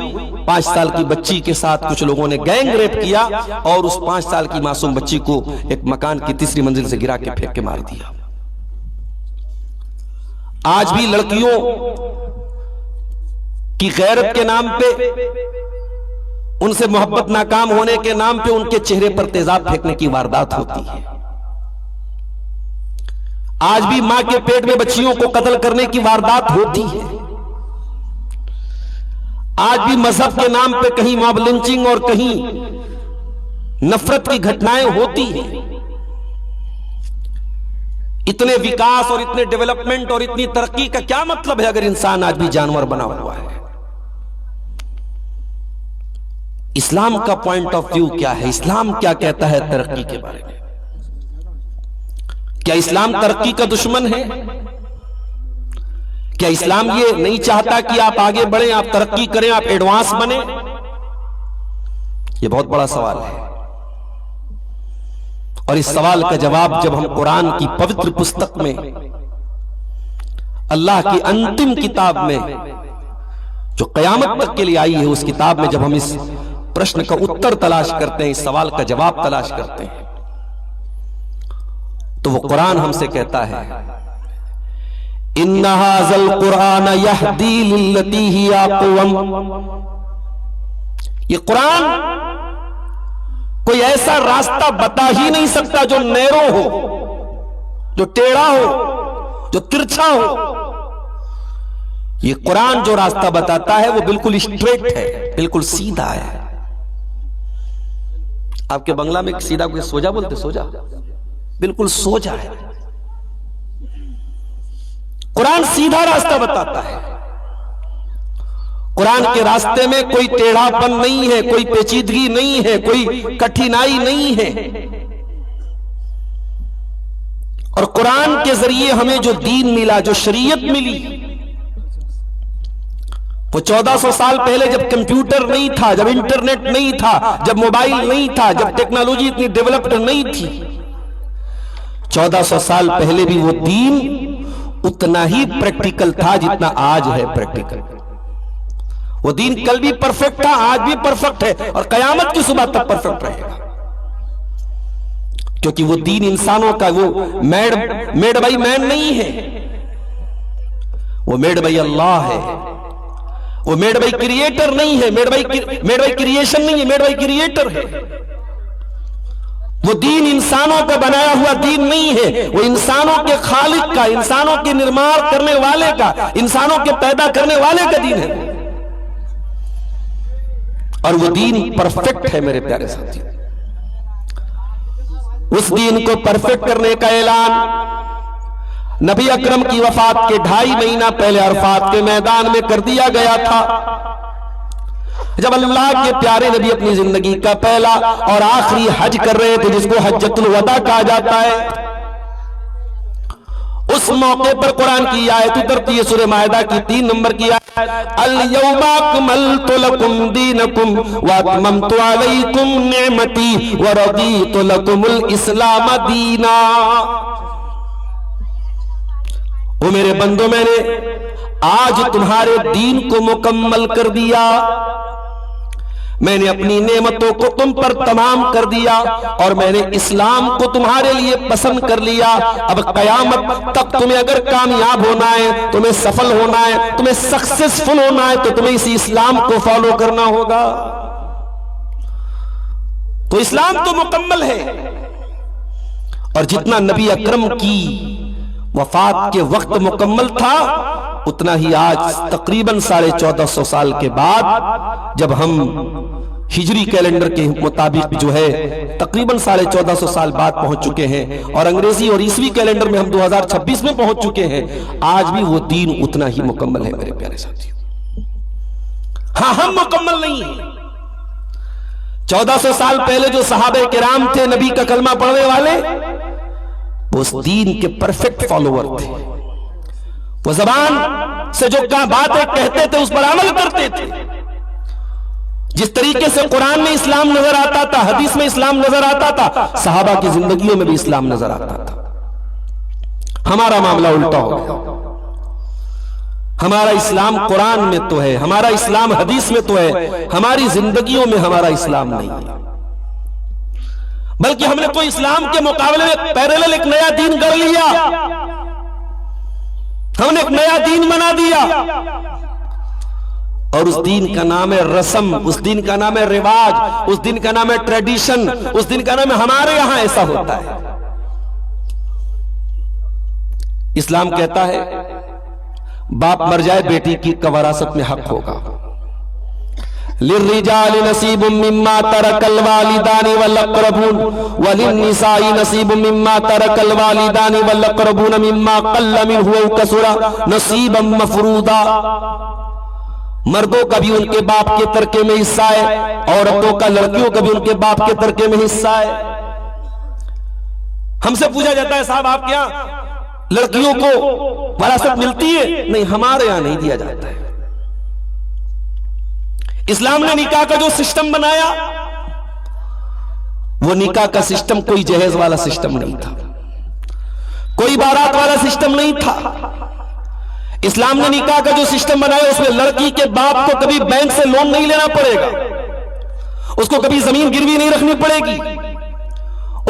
5 سال کی بچی کے ساتھ کچھ لوگوں نے گینگ ریپ کیا اور اس 5 سال کی معصوم بچی کو ایک مکان کی 3ری منزل سے گرا کے پھینک کے مار دیا۔ آج بھی لڑکیوں کی غیرت کے نام پہ، ان سے محبت ناکام ہونے کے نام پہ ان کے چہرے پر تیزاب پھینکنے کی واردات ہوتی ہے۔ آج بھی ماں کے پیٹ میں بچیوں کو قتل کرنے کی واردات ہوتی ہے۔ آج بھی مذہب کے نام پہ کہیں ماب لنچنگ اور کہیں نفرت کی گھٹنائیں ہوتی ہیں۔ اتنے وکاس اور اتنے ڈیولپمنٹ اور اتنی ترقی کا کیا مطلب ہے اگر انسان آج بھی جانور بنا ہوا ہے؟ اسلام کا پوائنٹ آف ویو کیا ہے؟ اسلام کیا کہتا ہے ترقی کے بارے میں؟ کیا اسلام ترقی کا دشمن ہے؟ کیا اسلام یہ نہیں چاہتا کہ آپ آگے بڑھیں، آپ ترقی کریں، آپ ایڈوانس بنیں؟ یہ بہت بڑا سوال ہے، اور اس سوال کا جواب جب ہم قرآن کی پوتر پستک میں، اللہ کی انتم کتاب میں جو قیامت تک کے لیے آئی ہے، اس کتاب میں جب ہم اس پرشن کا اتر تلاش کرتے ہیں، اس سوال کا جواب تلاش کرتے ہیں، تو وہ قرآن ہم سے کہتا ہے اِنَّ هَذَا الْقُرْآنَ يَهْدِي لِلَّتِي هِيَ أَقْوَمُ۔ یہ قرآن کوئی ایسا راستہ بتا ہی نہیں سکتا جو نیرو ہو، جو ٹیڑھا ہو، جو ترچھا ہو۔ یہ قرآن جو راستہ بتاتا ہے وہ بالکل اسٹریٹ ہے، بالکل سیدھا ہے۔ آپ کے بنگلہ میں سیدھا کوئی سوجا بولتے؟ سوجا، بالکل سوجا ہے۔ قرآن سیدھا راستہ بتاتا ہے۔ قرآن کے راستے میں کوئی ٹیڑھا پن نہیں ہے، کوئی پیچیدگی نہیں ہے، کوئی کٹھنائی نہیں ہے۔ اور قرآن کے ذریعے ہمیں جو دین ملا، جو شریعت ملی، وہ 1400 سال پہلے جب کمپیوٹر نہیں تھا، جب انٹرنیٹ نہیں تھا، جب موبائل نہیں تھا، جب ٹیکنالوجی اتنی ڈیولپڈ نہیں تھی، 1400 سال پہلے بھی وہ دین اتنا ہی پریکٹیکل تھا جتنا آج ہے پریکٹیکل۔ وہ دین کل بھی پرفیکٹ تھا، آج بھی پرفیکٹ ہے، اور قیامت کی صبح تک پرفیکٹ رہے گا، کیونکہ وہ دین انسانوں کا، وہ میڈ بائی مین نہیں ہے، وہ میڈ بائی اللہ ہے، وہ میڈ بائی کریٹر نہیں ہے، میڈ بائی کریشن نہیں ہے، میڈ بائی کریٹر ہے۔ وہ دین انسانوں کا بنایا ہوا دین نہیں ہے، وہ انسانوں کے خالق کا، انسانوں کے نرمار کرنے والے کا، انسانوں کے پیدا کرنے والے کا دین ہے، اور وہ دین پرفیکٹ ہے میرے پیارے ساتھی۔ اس دین کو پرفیکٹ کرنے کا اعلان نبی اکرم کی وفات کے 2.5 مہینہ پہلے عرفات کے میدان میں کر دیا گیا تھا، جب اللہ کے پیارے نبی اپنی زندگی کا پہلا اور آخری حج کر رہے تھے، جس کو حجۃ الوداع کہا جاتا ہے۔ اس موقع پر قرآن کی آیت اترتی ہے، سورہ مائدہ کی 3 نمبر کی آیت، الَّيَوْمَ أَكْمَلْتُ لَكُمْ دِينَكُمْ وَأَتْمَمْتُ عَلَيْكُمْ نِعْمَتِي وَرَضِيتُ لَكُمُ الْإِسْلَامَ دِينًا۔ وہ میرے بندوں، میں نے آج تمہارے دین کو مکمل کر دیا، میں نے اپنی نعمتوں کو تم پر تمام کر دیا، اور میں نے اسلام کو تمہارے لیے پسند کر لیا۔ اب قیامت تک تمہیں اگر کامیاب ہونا ہے، تمہیں سفل ہونا ہے، تمہیں سکسیسفل ہونا ہے، تو تمہیں اسی اسلام کو فالو کرنا ہوگا۔ تو اسلام تو مکمل ہے، اور جتنا نبی اکرم کی وفات کے وقت مکمل تھا، اتنا ہی آج تقریباً 1450 سال کے بعد، جب ہم ہجری کیلنڈر کے مطابق جو ہے تقریباً 1450 سال بعد پہنچ چکے ہیں، اور انگریزی اور عیسوی کیلنڈر میں ہم 2026 میں پہنچ چکے ہیں، آج بھی وہ دین اتنا ہی مکمل ہے میرے پیارے ساتھیوں۔ ہاں، ہم مکمل نہیں ہیں۔ 1400 سال پہلے جو صحابہ کرام تھے نبی کا کلمہ پڑھنے والے، وہ اس دین کے پرفیکٹ فالوور تھے، وہ زبان سے جو باتیں کہتے تھے اس پر عمل کرتے تھے۔ جس طریقے سے قرآن میں اسلام نظر آتا تھا، حدیث میں اسلام نظر آتا تھا، صحابہ کی زندگیوں میں بھی اسلام نظر آتا تھا۔ ہمارا معاملہ الٹا ہو گیا، ہمارا اسلام قرآن میں تو ہے، ہمارا اسلام حدیث میں تو ہے، ہماری زندگیوں میں ہمارا اسلام نہیں ہے، بلکہ ہم نے تو اسلام کے مقابلے میں پیرلل ایک نیا دین گڑھ لیا، ہم نے ایک نیا دین بنا دیا، اور اس دین کا نام ہے رسم، اس دین کا نام ہے رواج، اس دین کا نام ہے ٹریڈیشن، اس دین کا نام ہے ہمارے یہاں ایسا ہوتا ہے۔ اسلام کہتا ہے باپ مر جائے بیٹی کی وراثت میں حق ہوگا، للرجال نصیب مما ترک الوالدان والاقربون وللنساء نصیب مما ترک الوالدان والاقربون مما قل منه او کثر نصیبا مفروضا۔ مردوں کا بھی ان کے باپ کے ترکے میں حصہ ہے، عورتوں کا، لڑکیوں کا بھی ان کے باپ کے ترکے میں حصہ ہے۔ ہم سے پوچھا جاتا ہے صاحب آپ کے یہاں لڑکیوں کو وراثت ملتی ہے؟ نہیں، ہمارے یہاں نہیں دیا جاتا ہے۔ اسلام نے نکاح کا جو سسٹم بنایا، وہ نکاح کا سسٹم کوئی جہیز والا سسٹم نہیں تھا، کوئی بارات والا سسٹم نہیں تھا۔ اسلام نے نکاح کا جو سسٹم بنایا، اس میں لڑکی کے باپ کو کبھی بینک سے لون نہیں لینا پڑے گا، اس کو کبھی زمین گروی نہیں رکھنی پڑے گی،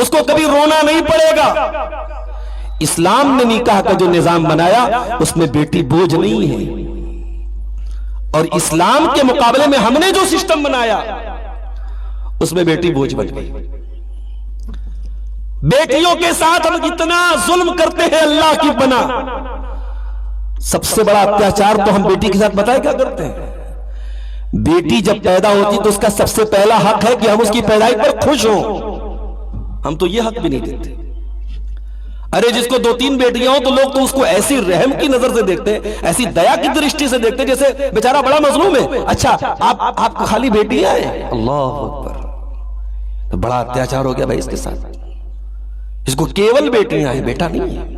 اس کو کبھی رونا نہیں پڑے گا۔ اسلام نے نکاح کا جو نظام بنایا، اس میں بیٹی بوجھ نہیں ہے، اور اسلام کے مقابلے میں ہم نے جو سسٹم بنایا اس میں بیٹی بوجھ بن گئی۔ بیٹیوں کے ساتھ ہم اتنا ظلم کرتے ہیں اللہ کی پناہ۔ سب سے بڑا اتیاچار تو ہم بیٹی کے ساتھ بتائیں کیا کرتے ہیں؟ بیٹی جب پیدا ہوتی تو اس کا سب سے پہلا حق ہے کہ ہم اس کی پیدائش پر خوش ہوں، ہم تو یہ حق بھی نہیں دیتے۔ ارے جس کو 2-3 بیٹیاں ہوں تو لوگ تو اس کو ایسی رحم کی نظر سے دیکھتے ہیں، ایسی دیا کی درشٹی سے دیکھتے ہیں جیسے بیچارہ بڑا مظلوم ہے۔ اچھا آپ کو خالی بیٹیاں ہیں؟ اللہ اکبر، تو بڑا اتیاچار ہو گیا بھائی اس کے ساتھ۔ اس کو کیول بیٹیاں ہیں، بیٹا نہیں ہے۔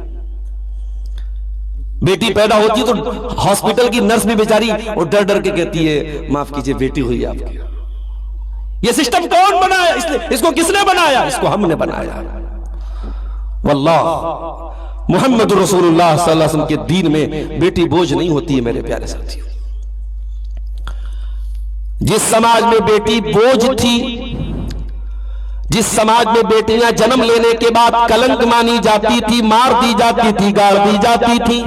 بیٹی پیدا ہوتی تو ہاسپٹل کی نرس بھی بیچاری اور ڈر ڈر کے کہتی ہے معاف کیجئے بیٹی ہوئی آپ کی۔ یہ سسٹم کون بنایا؟ اس کو کس نے بنایا؟ اس کو ہم نے بنایا۔ واللہ محمد رسول اللہ صلی اللہ علیہ وسلم کے دین میں بیٹی بوجھ نہیں ہوتی ہے میرے پیارے ساتھیوں۔ جس سماج میں بیٹی بوجھ تھی، جس سماج میں بیٹیاں جنم لینے کے بعد کلنک مانی جاتی تھی، مار دی جاتی تھی، گاڑ دی جاتی تھی،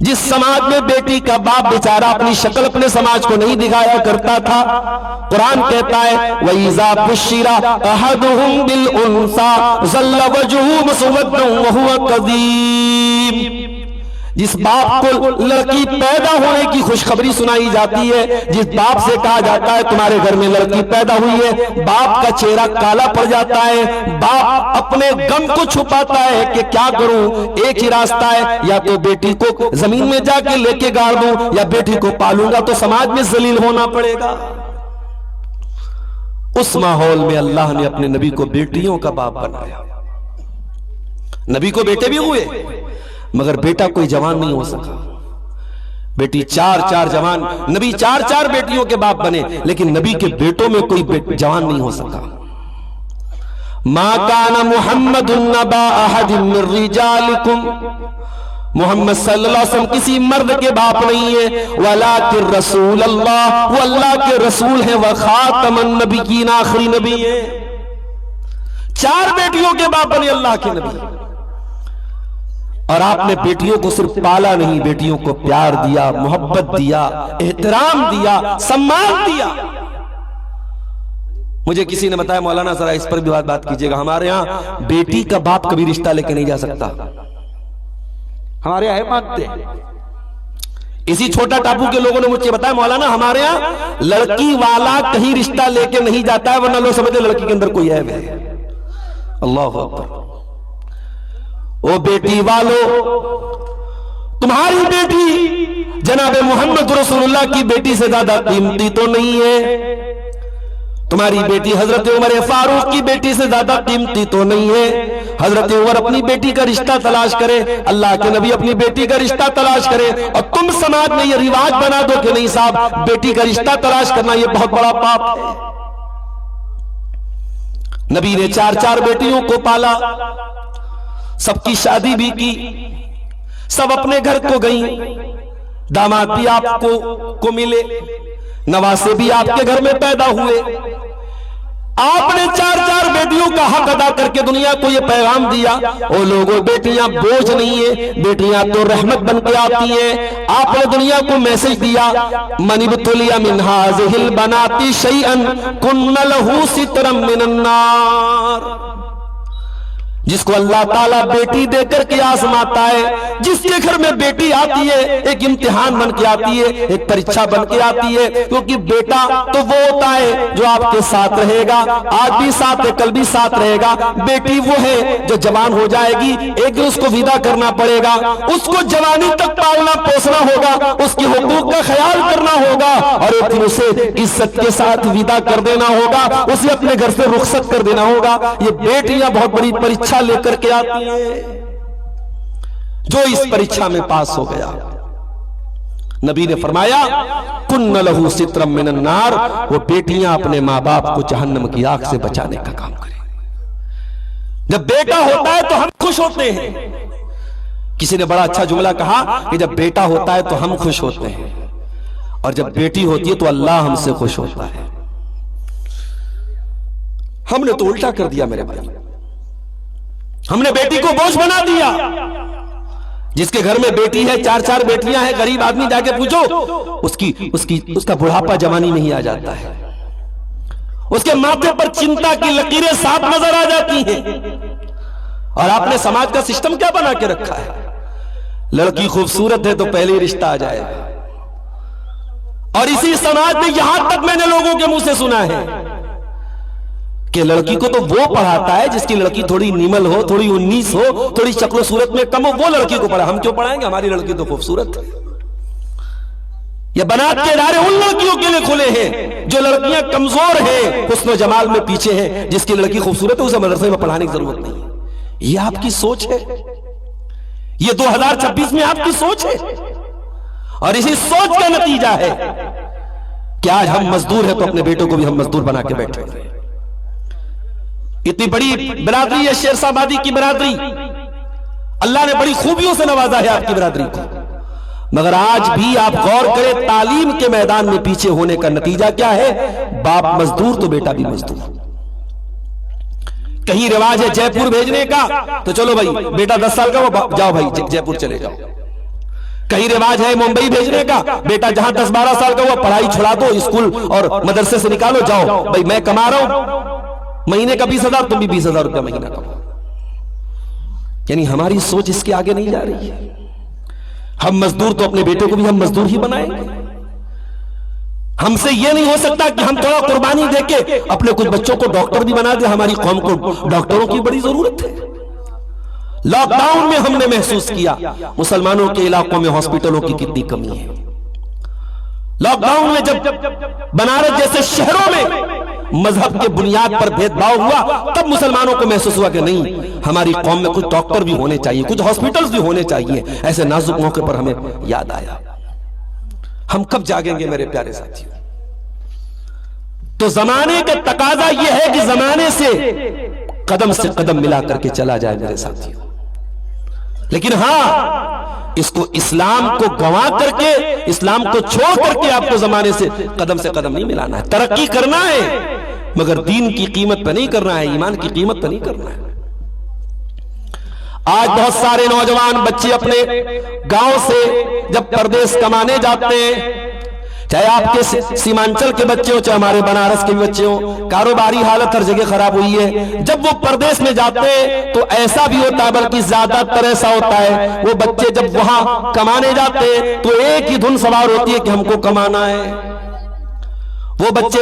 جس سماج میں بیٹی کا باپ بیچارہ اپنی شکل اپنے سماج کو نہیں دکھایا کرتا تھا، قرآن کہتا ہے وَإِذَا بُشِّرَ أَحَدُهُمْ بِالْأُنْثَىٰ ظَلَّ وَجْهُهُ مُسْوَدًّا وَهُوَ كَظِيمٌ۔ جس باپ کو لڑکی پیدا ہونے کی خوشخبری سنائی جاتی ہے، جس باپ سے کہا جاتا ہے تمہارے گھر میں لڑکی پیدا ہوئی ہے، باپ کا چہرہ کالا پڑ جاتا ہے، باپ اپنے غم کو چھپاتا ہے کہ کیا کروں، ایک ہی راستہ ہے، یا تو بیٹی کو زمین میں جا کے لے کے گاڑ دوں، یا بیٹی کو پالوں گا تو سماج میں ذلیل ہونا پڑے گا۔ اس ماحول میں اللہ نے اپنے نبی کو بیٹیوں کا باپ بنایا۔ نبی کو بیٹے بھی ہوئے مگر بیٹا کوئی جوان نہیں ہو سکا، بیٹی چار جوان، نبی چار بیٹیوں کے باپ بنے، لیکن نبی کے بیٹوں میں کوئی جوان نہیں ہو سکا۔ ما کان محمد نبا احد من رجالکم، محمد صلی اللہ علیہ وسلم کسی مرد کے باپ نہیں ہے، ولیکن رسول اللہ، وہ اللہ کے رسول ہیں، وخاتم النبیین، آخری نبی ہے۔ 4 بیٹیوں کے باپ بنے اللہ کے نبی، اور آپ نے بیٹیوں کو صرف پالا نہیں، بیٹیوں کو پیار دیا، محبت دیا، احترام دیا، سمان دیا۔ مجھے کسی نے بتایا مولانا ذرا اس پر بھی بات کیجئے گا، ہمارے ہاں بیٹی کا باپ کبھی رشتہ لے کے نہیں جا سکتا، ہمارے یہاں مانتے ہیں۔ اسی چھوٹا ٹاپو کے لوگوں نے مجھے بتایا مولانا ہمارے ہاں لڑکی والا کہیں رشتہ لے کے نہیں جاتا ہے، ورنہ لوگ سمجھتے لڑکی کے اندر کوئی عیب ہے۔ اللہ اکبر۔ او بیٹی والو، تمہاری بیٹی جناب محمد رسول اللہ کی بیٹی سے زیادہ قیمتی تو نہیں ہے، تمہاری بیٹی حضرت عمر فاروق کی بیٹی سے زیادہ قیمتی تو نہیں ہے۔ حضرت عمر اپنی بیٹی کا رشتہ تلاش کرے، اللہ کے نبی اپنی بیٹی کا رشتہ تلاش کرے، اور تم سماج میں یہ رواج بنا دو کہ نہیں صاحب بیٹی کا رشتہ تلاش کرنا یہ بہت بڑا پاپ ہے۔ نبی نے 4 بیٹیوں کو پالا، سب کی شادی بھی کی، سب اپنے گھر کو گئیں، داماد بھی آپ کو ملے، نواسے بھی آپ کے گھر میں پیدا ہوئے۔ آپ نے 4 بیٹیوں کا حق ادا کر کے دنیا کو یہ پیغام دیا، او لوگوں بیٹیاں بوجھ نہیں ہیں، بیٹیاں تو رحمت بن کے آتی ہیں۔ آپ نے دنیا کو میسج دیا، من ابتلی من هذه البنات شيئا كن له سترا من النار، جس کو اللہ تعالیٰ بیٹی دے کر کے آزماتا ہے، جس کے گھر میں بیٹی آتی ہے ایک امتحان بن کے آتی ہے، ایک پریچھا بن کے آتی ہے، کیونکہ بیٹا تو وہ ہوتا ہے جو آپ کے ساتھ رہے گا، آج بھی ساتھ ہے کل بھی ساتھ رہے گا، بیٹی وہ ہے جو جوان ہو جائے گی، ایک دن اس کو ودا کرنا پڑے گا، اس کو جوانی تک پالنا پوسنا ہوگا، اس کی حقوق کا خیال کرنا ہوگا، اور ایک دن اسے عزت کے ساتھ ودا کر دینا ہوگا، اسے اپنے گھر سے رخصت کر دینا ہوگا۔ یہ بیٹیاں بہت بڑی پریچھا لے کر کے آتی ہیں، جو اس پریچھا میں پاس ہو گیا، نبی نے فرمایا کن لہو سترم من النار، وہ بیٹیاں اپنے ماں باپ کو جہنم کی آگ سے بچانے کا کام کریں۔ جب بیٹا ہوتا ہے تو ہم خوش ہوتے ہیں، کسی نے بڑا اچھا جملہ کہا کہ جب بیٹا ہوتا ہے تو ہم خوش ہوتے ہیں، اور جب بیٹی ہوتی ہے تو اللہ ہم سے خوش ہوتا ہے۔ ہم نے تو الٹا کر دیا میرے بھائی، ہم نے بیٹی کو بوجھ بنا دیا۔ جس کے گھر میں بیٹی ہے، 4 بیٹیاں ہیں، غریب آدمی جا کے پوچھو اس کا بڑھاپا جوانی نہیں آ جاتا ہے، اس کے ماتھے پر چنتا کی لکیریں صاف نظر آ جاتی ہیں۔ اور آپ نے سماج کا سسٹم کیا بنا کے رکھا ہے؟ لڑکی خوبصورت ہے تو پہلے ہی رشتہ آ جائے گا، اور اسی سماج میں یہاں تک میں نے لوگوں کے منہ سے سنا ہے کہ لڑکی کو تو وہ پڑھاتا ہے جس کی لڑکی تھوڑی نیمل ہو، تھوڑی 19 ہو، تھوڑی شکل و صورت میں کم ہو، وہ لڑکی کو پڑھا۔ ہم کیوں پڑھائیں گے؟ ہماری لڑکی تو خوبصورت ہے۔ یہ بنات کے ادارے ان لڑکیوں کے لیے کھلے ہیں جو لڑکیاں کمزور ہیں، حسن و جمال میں پیچھے ہیں، جس کی لڑکی خوبصورت ہے اسے مدرسے میں پڑھانے کی ضرورت نہیں ہے۔ یہ آپ کی سوچ ہے، یہ 2026 میں آپ کی سوچ ہے، اور اسی سوچ کا نتیجہ ہے کہ آج ہم مزدور ہیں تو اپنے بیٹوں کو بھی ہم مزدور بنا کے بیٹھے ہیں۔ اتنی بڑی برادری ہے شیر صاحبادی کی برادری، اللہ نے بڑی خوبیوں سے نوازا ہے آپ کی برادری کو، مگر آج بھی آپ غور کریں تعلیم کے میدان میں پیچھے ہونے کا نتیجہ کیا ہے؟ باپ مزدور تو بیٹا بھی مزدور۔ کہیں رواج ہے جے پور بھیجنے کا تو چلو بھائی بیٹا 10 سال کا وہ جاؤ بھائی جے پور چلے جاؤ۔ کہیں رواج ہے ممبئی بھیجنے کا، بیٹا جہاں 10-12 سال کا وہ پڑھائی چھڑا دو، اسکول اور مدرسے سے نکالو، جاؤ بھائی میں کما رہا ہوں، مہینے کا 20,000 تم بھی 20,000 روپیہ مہینہ کماؤ۔ یعنی ہماری سوچ اس کے آگے نہیں جا رہی ہے۔ ہم مزدور تو اپنے بیٹے کو بھی ہم مزدور ہی بنائیں گے. ہم سے یہ نہیں ہو سکتا کہ ہم تھوڑا قربانی دے کے اپنے کچھ بچوں کو ڈاکٹر بھی بنا دیں. ہماری قوم کو ڈاکٹروں کی بڑی ضرورت ہے. لاک ڈاؤن میں ہم نے محسوس کیا مسلمانوں کے علاقوں میں ہاسپٹلوں کی کتنی کمی ہے. لاک ڈاؤن میں جب بنارس جیسے شہروں میں مذہب کے بنیاد پر بھید بھاؤ ہوا تب مسلمانوں کو محسوس ہوا کہ نہیں, ہماری قوم میں کچھ ڈاکٹر بھی ہونے چاہیے, کچھ ہاسپٹلز بھی ہونے چاہیے. ایسے نازک موقع پر ہمیں یاد آیا. ہم کب جاگیں گے میرے پیارے ساتھیوں؟ تو زمانے کا تقاضا یہ ہے کہ زمانے سے قدم ملا کر کے چلا جائے میرے ساتھیوں. لیکن ہاں, اس کو اسلام کو گنوا کر کے, اسلام کو چھوڑ کر کے آپ کو زمانے سے قدم نہیں ملانا ہے. ترقی کرنا ہے مگر دین کی قیمت پہ نہیں کرنا ہے, ایمان کی قیمت پہ نہیں کرنا ہے. آج بہت سارے نوجوان بچے اپنے گاؤں سے جب پردیس کمانے جاتے ہیں, چاہے آپ کے سیمانچل کے بچے ہوں, چاہے ہمارے بنارس کے بچے ہوں, کاروباری حالت ہر جگہ خراب ہوئی ہے. جب وہ پردیس میں جاتے ہیں تو ایسا بھی ہوتا ہے, بلکہ زیادہ تر ایسا ہوتا ہے, وہ بچے جب وہاں کمانے جاتے ہیں تو ایک ہی دھن سوار ہوتی ہے کہ ہم کو کمانا ہے. وہ بچے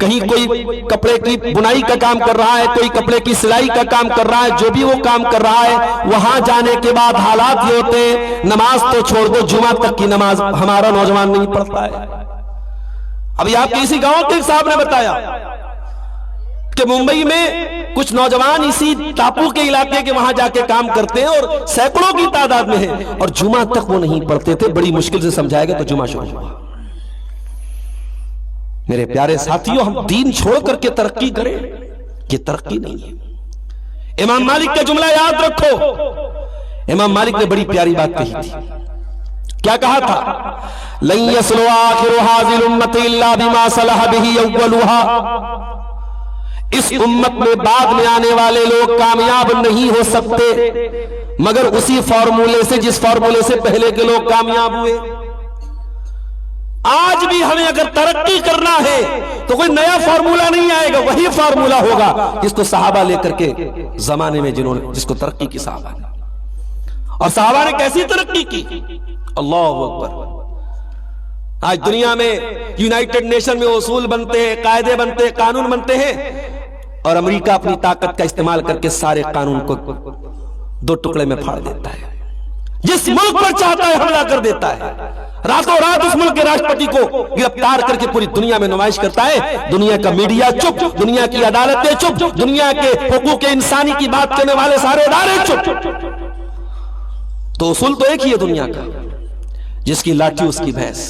کہیں کوئی کپڑے کی بنائی کا کام کر رہا ہے, کوئی کپڑے کی سلائی کا کام کر رہا ہے, جو بھی وہ کام کر رہا ہے, وہاں جانے کے بعد حالات یہ ہوتے ہیں, نماز تو چھوڑ دو, جمعہ تک کی نماز ہمارا نوجوان نہیں پڑھتا ہے. ابھی آپ کسی گاؤں کے صاحب نے بتایا کہ ممبئی میں کچھ نوجوان اسی ٹاپو کے علاقے کے وہاں جا کے کام کرتے ہیں اور سینکڑوں کی تعداد میں ہیں, اور جمعہ تک وہ نہیں پڑھتے تھے. بڑی مشکل سے سمجھایا گیا تو جمعہ شروع ہوا. میرے پیارے ساتھیوں, ہم دین چھوڑ کر کے ترقی کریں, یہ ترقی نہیں ہے. امام مالک کا جملہ یاد رکھو. امام مالک نے بڑی پیاری بات کہی تھی. کیا کہا تھا؟ لَن يَصْلُ آخِرُ هَذِهِ الْأُمَّةِ إِلَّا بِمَا صَلَحَ بِهِ أَوَّلُهَا. اس امت میں بعد میں آنے والے لوگ کامیاب نہیں ہو سکتے مگر اسی فارمولے سے جس فارمولے سے پہلے کے لوگ کامیاب ہوئے. آج بھی ہمیں اگر ترقی کرنا ہے تو کوئی نیا فارمولا نہیں آئے گا, وہی فارمولا ہوگا جس کو صحابہ لے کر کے زمانے میں جس کو ترقی کی صحابہ نے. اور صحابہ نے کیسی ترقی کی؟ اللہ اکبر. آج دنیا میں یونائٹڈ نیشن میں اصول بنتے ہیں, قاعدے بنتے ہیں, قانون بنتے ہیں, اور امریکہ اپنی طاقت کا استعمال کر کے سارے قانون کو دو ٹکڑے میں پھاڑ دیتا ہے. جس ملک پر چاہتا ہے حملہ کر دیتا ہے. راتوں رات اس ملک کے راشٹرپتی کو گرفتار کر کے پوری دنیا میں نمائش کرتا ہے. دنیا کا میڈیا چپ, دنیا کی عدالتیں چپ, دنیا کے حقوق انسانی کی بات کرنے والے سارے ادارے چپ. تو اصول تو ایک ہی ہے دنیا کا, جس کی لاٹھی اس کی بھینس.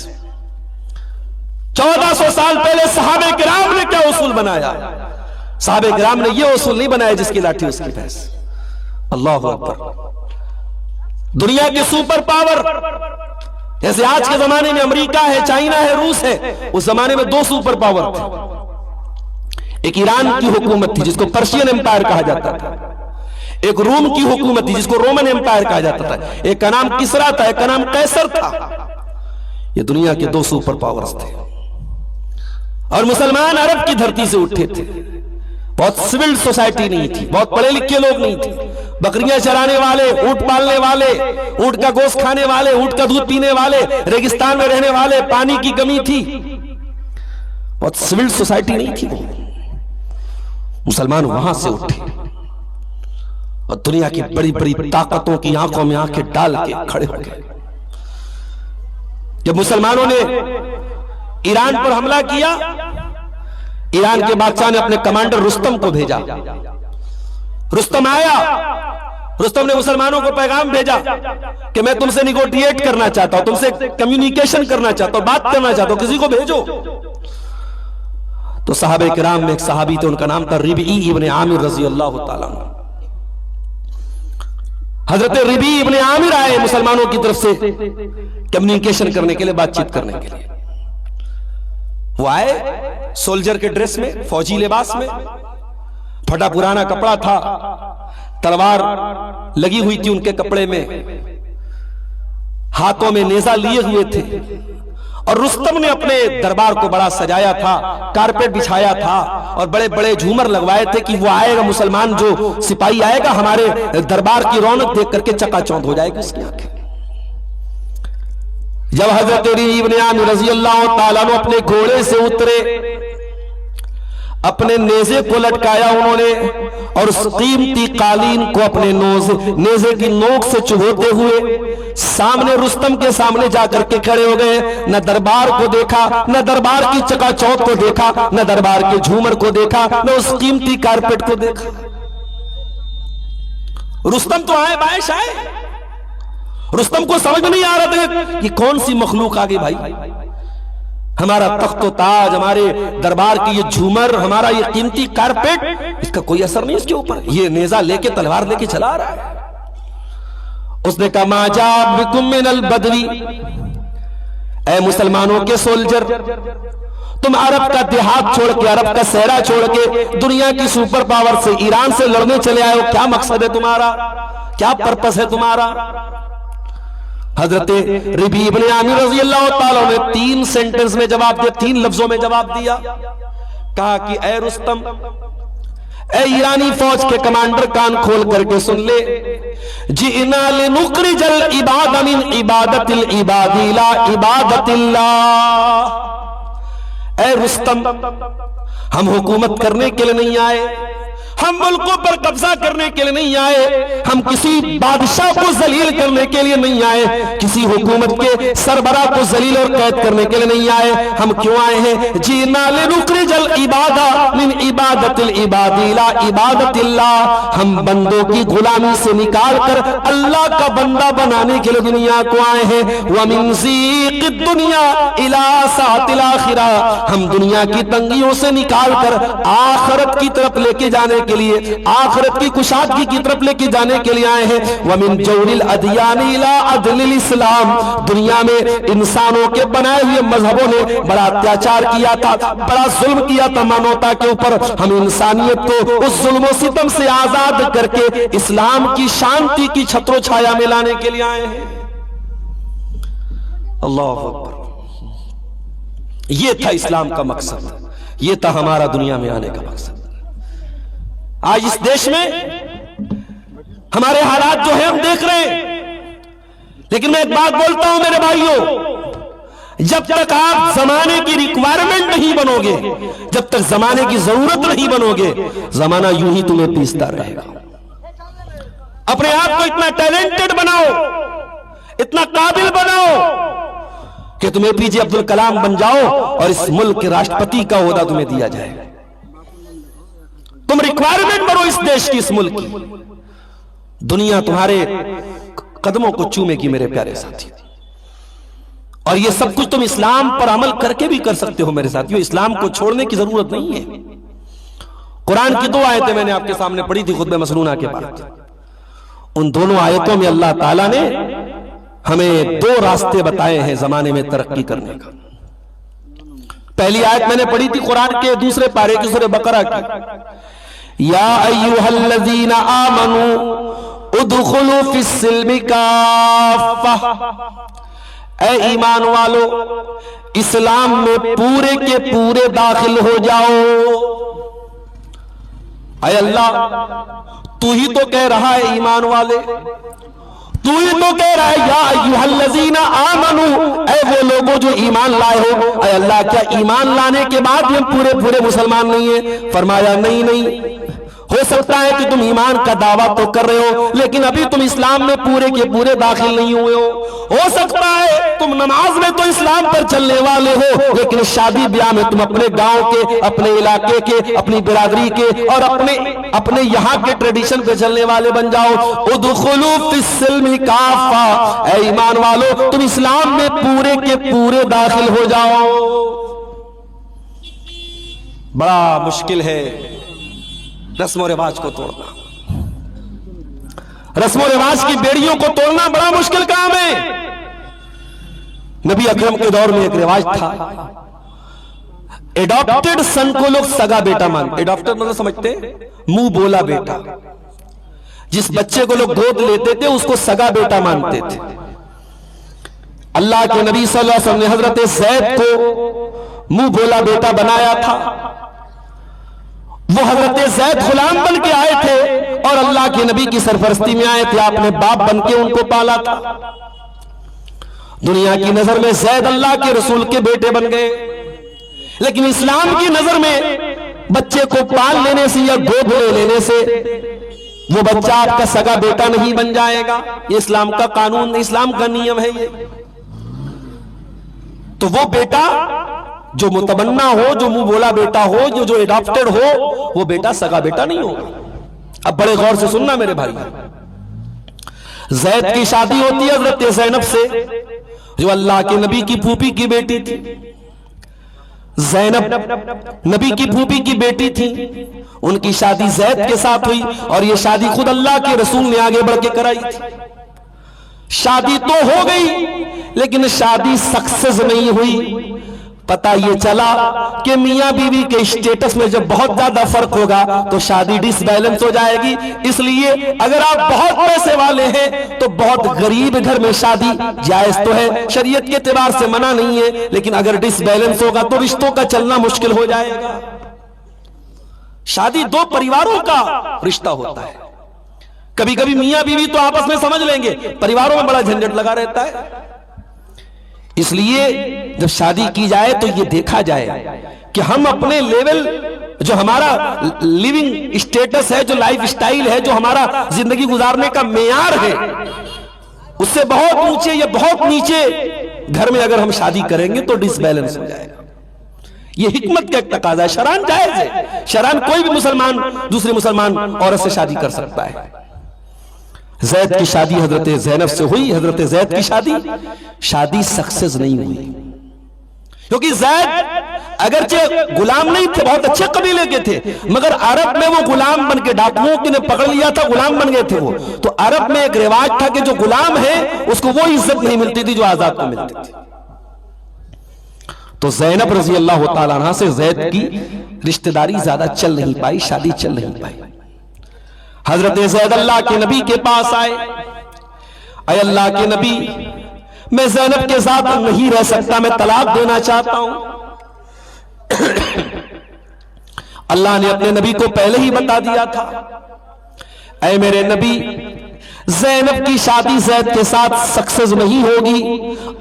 1400 سال پہلے صحابہ کرام نے کیا اصول بنایا؟ صحابہ کرام نے یہ اصول نہیں بنایا جس کی لاٹھی اس کی بھینس. اللہ اکبر. دنیا کے سپر پاور جیسے آج کے زمانے میں امریکہ ہے, چائنا ہے, روس ہے, اس زمانے میں 2 سپر پاور تھے. ایک ایران کی حکومت تھی جس کو پرشین امپائر کہا جاتا تھا, ایک روم کی حکومت تھی جس کو رومن امپائر کہا جاتا تھا, ایک کا نام کسرا تھا, ایک کا نام قیصر تھا. یہ دنیا کے 2 سپر پاورز تھے. اور مسلمان عرب کی دھرتی سے اٹھے تھے. بہت سول سوسائٹی نہیں تھی, بہت پڑھے لکھے لوگ نہیں تھے. بکریاں چرانے والے, اونٹ پالنے والے, اونٹ کا گوشت کھانے والے, اونٹ کا دودھ پینے والے, ریگستان میں رہنے والے, پانی کی کمی تھی. بہت سول سوسائٹی نہیں تھی. مسلمان وہاں سے اٹھے اور دنیا کی بڑی بڑی طاقتوں کی آنکھوں میں آنکھیں ڈال کے کھڑے ہو گئے. جب مسلمانوں نے ایران پر حملہ کیا, ایران کے بادشاہ نے اپنے کمانڈر رستم کو بھیجا. رستم آیا, رستم نے مسلمانوں کو پیغام بھیجا کہ میں تم سے نیگوٹیٹ کرنا چاہتا ہوں, تم سے کمیونیکیشن کرنا چاہتا ہوں, بات کرنا چاہتا ہوں, کسی کو بھیجو. تو صحابہ کرام میں ایک صحابی تھے, ان کا نام تھا ربیعی ابن عامر رضی اللہ تعالیٰ عنہ. حضرت ربیعی ابن عامر آئے مسلمانوں کی طرف سے کمیونیکیشن کرنے کے لیے, بات چیت کرنے کے لیے. وہ آئے سولجر کے ڈریس میں, فوجی لباس میں, پھٹا پرانا کپڑا تھا, تلوار لگی ہوئی تھی ان کے کپڑے میں, ہاتھوں میں نیزہ لیے ہوئے تھے. اور رستم نے اپنے دربار کو بڑا سجایا تھا, کارپیٹ بچھایا تھا, اور بڑے بڑے جھومر لگوائے تھے کہ وہ آئے گا مسلمان, جو سپاہی آئے گا ہمارے دربار کی رونق دیکھ کر کے چکا چوندھ ہو جائے گی اس کی آنکھیں. جب حضرت ربیع ابن عامر رضی اللہ تعالیٰ عنہ اپنے گھوڑے سے اترے، اپنے نیزے کو لٹکایا انہوں نے اور اس قیمتی قالین کو اپنے نیزے کی نوک سے چبوتے ہوئے سامنے رستم کے سامنے جا کر کے کھڑے ہو گئے۔ نہ دربار کو دیکھا، نہ دربار کی چکا چوک کو دیکھا، نہ دربار کے جھومر کو دیکھا، نہ اس قیمتی کارپیٹ کو دیکھا۔ رستم تو آئے باعث آئے، رستم کو سمجھ میں نہیں آ رہا تھا کہ کون سی مخلوق آگے بھائی، ہمارا تخت و تاج، ہمارے دربار کی یہ جھومر، ہمارا یہ قیمتی کارپیٹ، اس کا کوئی اثر نہیں اس کے اوپر، یہ نیزہ لے کے تلوار لے کے چلا رہا ہے۔ اس نے کہا ما جاء بکم من البدوی، اے مسلمانوں کے سولجر، تم عرب کا دیہات چھوڑ کے، عرب کا صحرا چھوڑ کے دنیا کی سپر پاور سے، ایران سے لڑنے چلے آئے ہو، کیا مقصد ہے تمہارا، کیا پرپس ہے تمہارا؟ حضرت ربیع ابن عامر رضی اللہ تعالیٰ نے 3 سینٹنس میں جواب دیا، 3 لفظوں میں جواب دیا۔ کہا کہ اے رستم، اے ایرانی فوج کے کمانڈر، کان کھول کر کے سن لے، جئنا لنخرج العباد من عبادت العباد الى عبادت اللہ۔ اے رستم، ہم حکومت کرنے کے لیے نہیں آئے، ہم ملکوں پر قبضہ کرنے کے لیے نہیں آئے، ہم کسی بادشاہ کو ذلیل کرنے کے لیے نہیں آئے، کسی حکومت کے سربراہ کو ذلیل اور قید کرنے کے لیے نہیں آئے۔ ہم کیوں آئے ہیں؟ جئنا لنخرج العباد من عبادت العباد الى عبادت اللہ، ہم بندوں کی غلامی سے نکال کر اللہ کا بندہ بنانے کے لیے دنیا کو آئے ہیں۔ ومن ضیق الدنیا الى سعۃ الاخرہ، ہم دنیا کی تنگیوں سے نکال کر آخرت کی طرف لے کے جانے کے لیے، آخرت کی کشادگی کی طرف لے کے جانے کے لیے آئے ہیں۔ وَمِن جَوْرِ الْأَدْيَانِ إِلَىٰ عَدْلِ الْإِسْلَامِ، دنیا میں انسانوں کے بنائے ہوئے مذہبوں نے بڑا اتیاچار کیا تھا، بڑا ظلم کیا تھا مانوتا کے اوپر، ہم انسانیت کو اس ظلم و ستم سے آزاد کر کے اسلام کی شانتی کی چھتر و چھایا میں لانے کے لیے آئے ہیں۔ اللہ اکبر، یہ تھا اسلام کا مقصد، یہ تھا ہمارا دنیا میں آنے کا مقصد۔ آج اس دیش میں ہمارے حالات جو ہیں ہم دیکھ رہے ہیں، لیکن میں ایک بات بولتا ہوں میرے بھائیوں، جب تک آپ زمانے کی ریکوائرمنٹ نہیں بنو گے، جب تک زمانے کی ضرورت نہیں بنو گے، زمانہ یوں ہی تمہیں پیستا رہے گا۔ اپنے آپ کو اتنا ٹیلنٹڈ بناؤ، اتنا قابل بناؤ کہ تم اے پی جے عبد الکلام بن جاؤ اور اس ملک کے راشٹرپتی کا عہدہ تمہیں دیا جائے۔ تم ریکوائرمنٹ بنو اس دیش کی، اس ملک کی، دنیا تمہارے قدموں کو چومے گی میرے پیارے ساتھی۔ اور یہ سب کچھ تم اسلام پر عمل کر کے بھی کر سکتے ہو میرے ساتھیو، اسلام کو چھوڑنے کی ضرورت نہیں ہے۔ قرآن کی 2 آیتیں میں نے آپ کے سامنے پڑھی تھی خطبہ مسنونہ کے بعد، ان دونوں آیتوں میں اللہ تعالیٰ نے ہمیں 2 راستے بتائے ہیں زمانے میں ترقی کرنے کا۔ پہلی آیت میں نے پڑھی تھی قرآن کے 2 پارے کی سورہ بقرہ کی، یا ایھا الذین آمنوا ادخلوا فی السلم کافہ، اے ایمان والو اسلام میں پورے کے پورے داخل ہو جاؤ۔ اے اللہ، تو ہی تو کہہ رہا ہے ایمان والے، تو ہی تو کہہ رہا ہے یا ایھا الذین آمنوا، اے وہ لوگوں جو ایمان لائے ہو۔ اے اللہ، کیا ایمان لانے کے بعد ہم پورے مسلمان نہیں ہیں؟ فرمایا نہیں، ہو سکتا ہے کہ تم ایمان کا دعویٰ تو کر رہے ہو لیکن ابھی تم اسلام میں پورے کے پورے داخل نہیں ہوئے ہو سکتا ہے تم نماز میں تو اسلام پر چلنے والے ہو لیکن شادی بیاہ میں تم اپنے گاؤں کے، اپنے علاقے کے، اپنی برادری کے اور اپنے یہاں کے ٹریڈیشن پہ چلنے والے بن جاؤ۔ ادخلوا فی السلم کافہ، اے ایمان والو تم اسلام میں پورے کے پورے داخل ہو جاؤ۔ بڑا مشکل ہے رسم و رواج کو توڑنا، رسم و رواج کی بیڑیوں کو توڑنا بڑا مشکل کام ہے۔ نبی اکرم کے دور میں ایک رواج تھا، ایڈاپٹڈ سن کو لوگ سگا بیٹا مانتے۔ ایڈاپٹڈ مطلب سمجھتے؟ منہ بولا بیٹا، جس بچے کو لوگ گود لیتے تھے اس کو سگا بیٹا مانتے تھے۔ اللہ کے نبی صلی اللہ علیہ وسلم نے حضرت زید کو منہ بولا بیٹا بنایا تھا۔ وہ حضرت زید غلام بن کے آئے تھے اور اللہ کے نبی کی سرپرستی میں آئے تھے، آپ نے باپ بن کے ان کو پالا تھا۔ دنیا کی نظر میں زید اللہ کے رسول کے بیٹے بن گئے، لیکن اسلام کی نظر میں بچے کو پال لینے سے یا گود لے لینے سے وہ بچہ آپ کا سگا بیٹا نہیں بن جائے گا۔ یہ اسلام کا قانون، اسلام کا نیم ہے یہ۔ تو وہ بیٹا جو متبنہ ہو، جو منہ بولا بیٹا ہو، جو اڈاپٹڈ ہو، وہ بیٹا سگا بیٹا نہیں ہوگا۔ اب بڑے غور سے سننا میرے بھائی، زید کی شادی ہوتی ہے حضرت زینب سے، جو اللہ کے نبی کی پھوپھی کی بیٹی تھی۔ زینب نبی کی پھوپھی کی بیٹی تھی، ان کی شادی زید کے ساتھ ہوئی، اور یہ شادی خود اللہ کے رسول نے آگے بڑھ کے کرائی تھی۔ شادی تو ہو گئی لیکن شادی سکسیس نہیں ہوئی۔ پتہ یہ چلا کہ میاں بیوی کے اسٹیٹس میں جب بہت زیادہ فرق ہوگا تو شادی ڈس بیلنس ہو جائے گی۔ اس لیے اگر آپ بہت پیسے والے ہیں تو بہت غریب گھر میں شادی جائز تو ہے، شریعت کے اعتبار سے منع نہیں ہے، لیکن اگر ڈس بیلنس ہوگا تو رشتوں کا چلنا مشکل ہو جائے گا۔ شادی دو پریواروں کا رشتہ ہوتا ہے۔ کبھی کبھی میاں بیوی تو آپس میں سمجھ لیں گے، پریواروں میں بڑا جھنجٹ لگا رہتا ہے۔ اس لیے جب شادی کی جائے تو یہ دیکھا جائے کہ ہم اپنے لیول، جو ہمارا لیونگ اسٹیٹس ہے، جو لائف اسٹائل ہے، جو ہمارا زندگی گزارنے کا معیار ہے، اس سے بہت اونچے یا بہت نیچے گھر میں اگر ہم شادی کریں گے تو ڈس بیلنس ہو جائے گا۔ یہ حکمت کا ایک تقاضا ہے، شرعاً جائز ہے، شرعاً کوئی بھی مسلمان دوسری مسلمان عورت سے شادی کر سکتا ہے۔ زید کی شادی حضرت زینب سے ہوئی۔ حضرت زید کی شادی سکسیس نہیں ہوئی، کیونکہ زید اگرچہ غلام نہیں تھے، بہت اچھے قبیلے کے تھے، مگر عرب میں وہ غلام بن کے، ڈاکوؤں نے پکڑ لیا تھا، غلام بن گئے تھے وہ۔ تو عرب میں ایک رواج تھا کہ جو غلام ہے اس کو وہ عزت نہیں ملتی تھی جو آزاد کو ملتی تھی۔ تو زینب رضی اللہ تعالیٰ عنہ سے زید کی رشتہ داری زیادہ چل نہیں پائی، شادی چل نہیں پائی۔ حضرت زید اللہ کے نبی کے پاس آئے، اے اللہ کے نبی، میں زینب کے ساتھ نہیں رہ سکتا، میں طلاق دینا چاہتا ہوں۔ اللہ نے اپنے نبی کو پہلے ہی بتا دیا تھا، اے میرے نبی، زینب کی شادی زید کے ساتھ سکسیس نہیں ہوگی،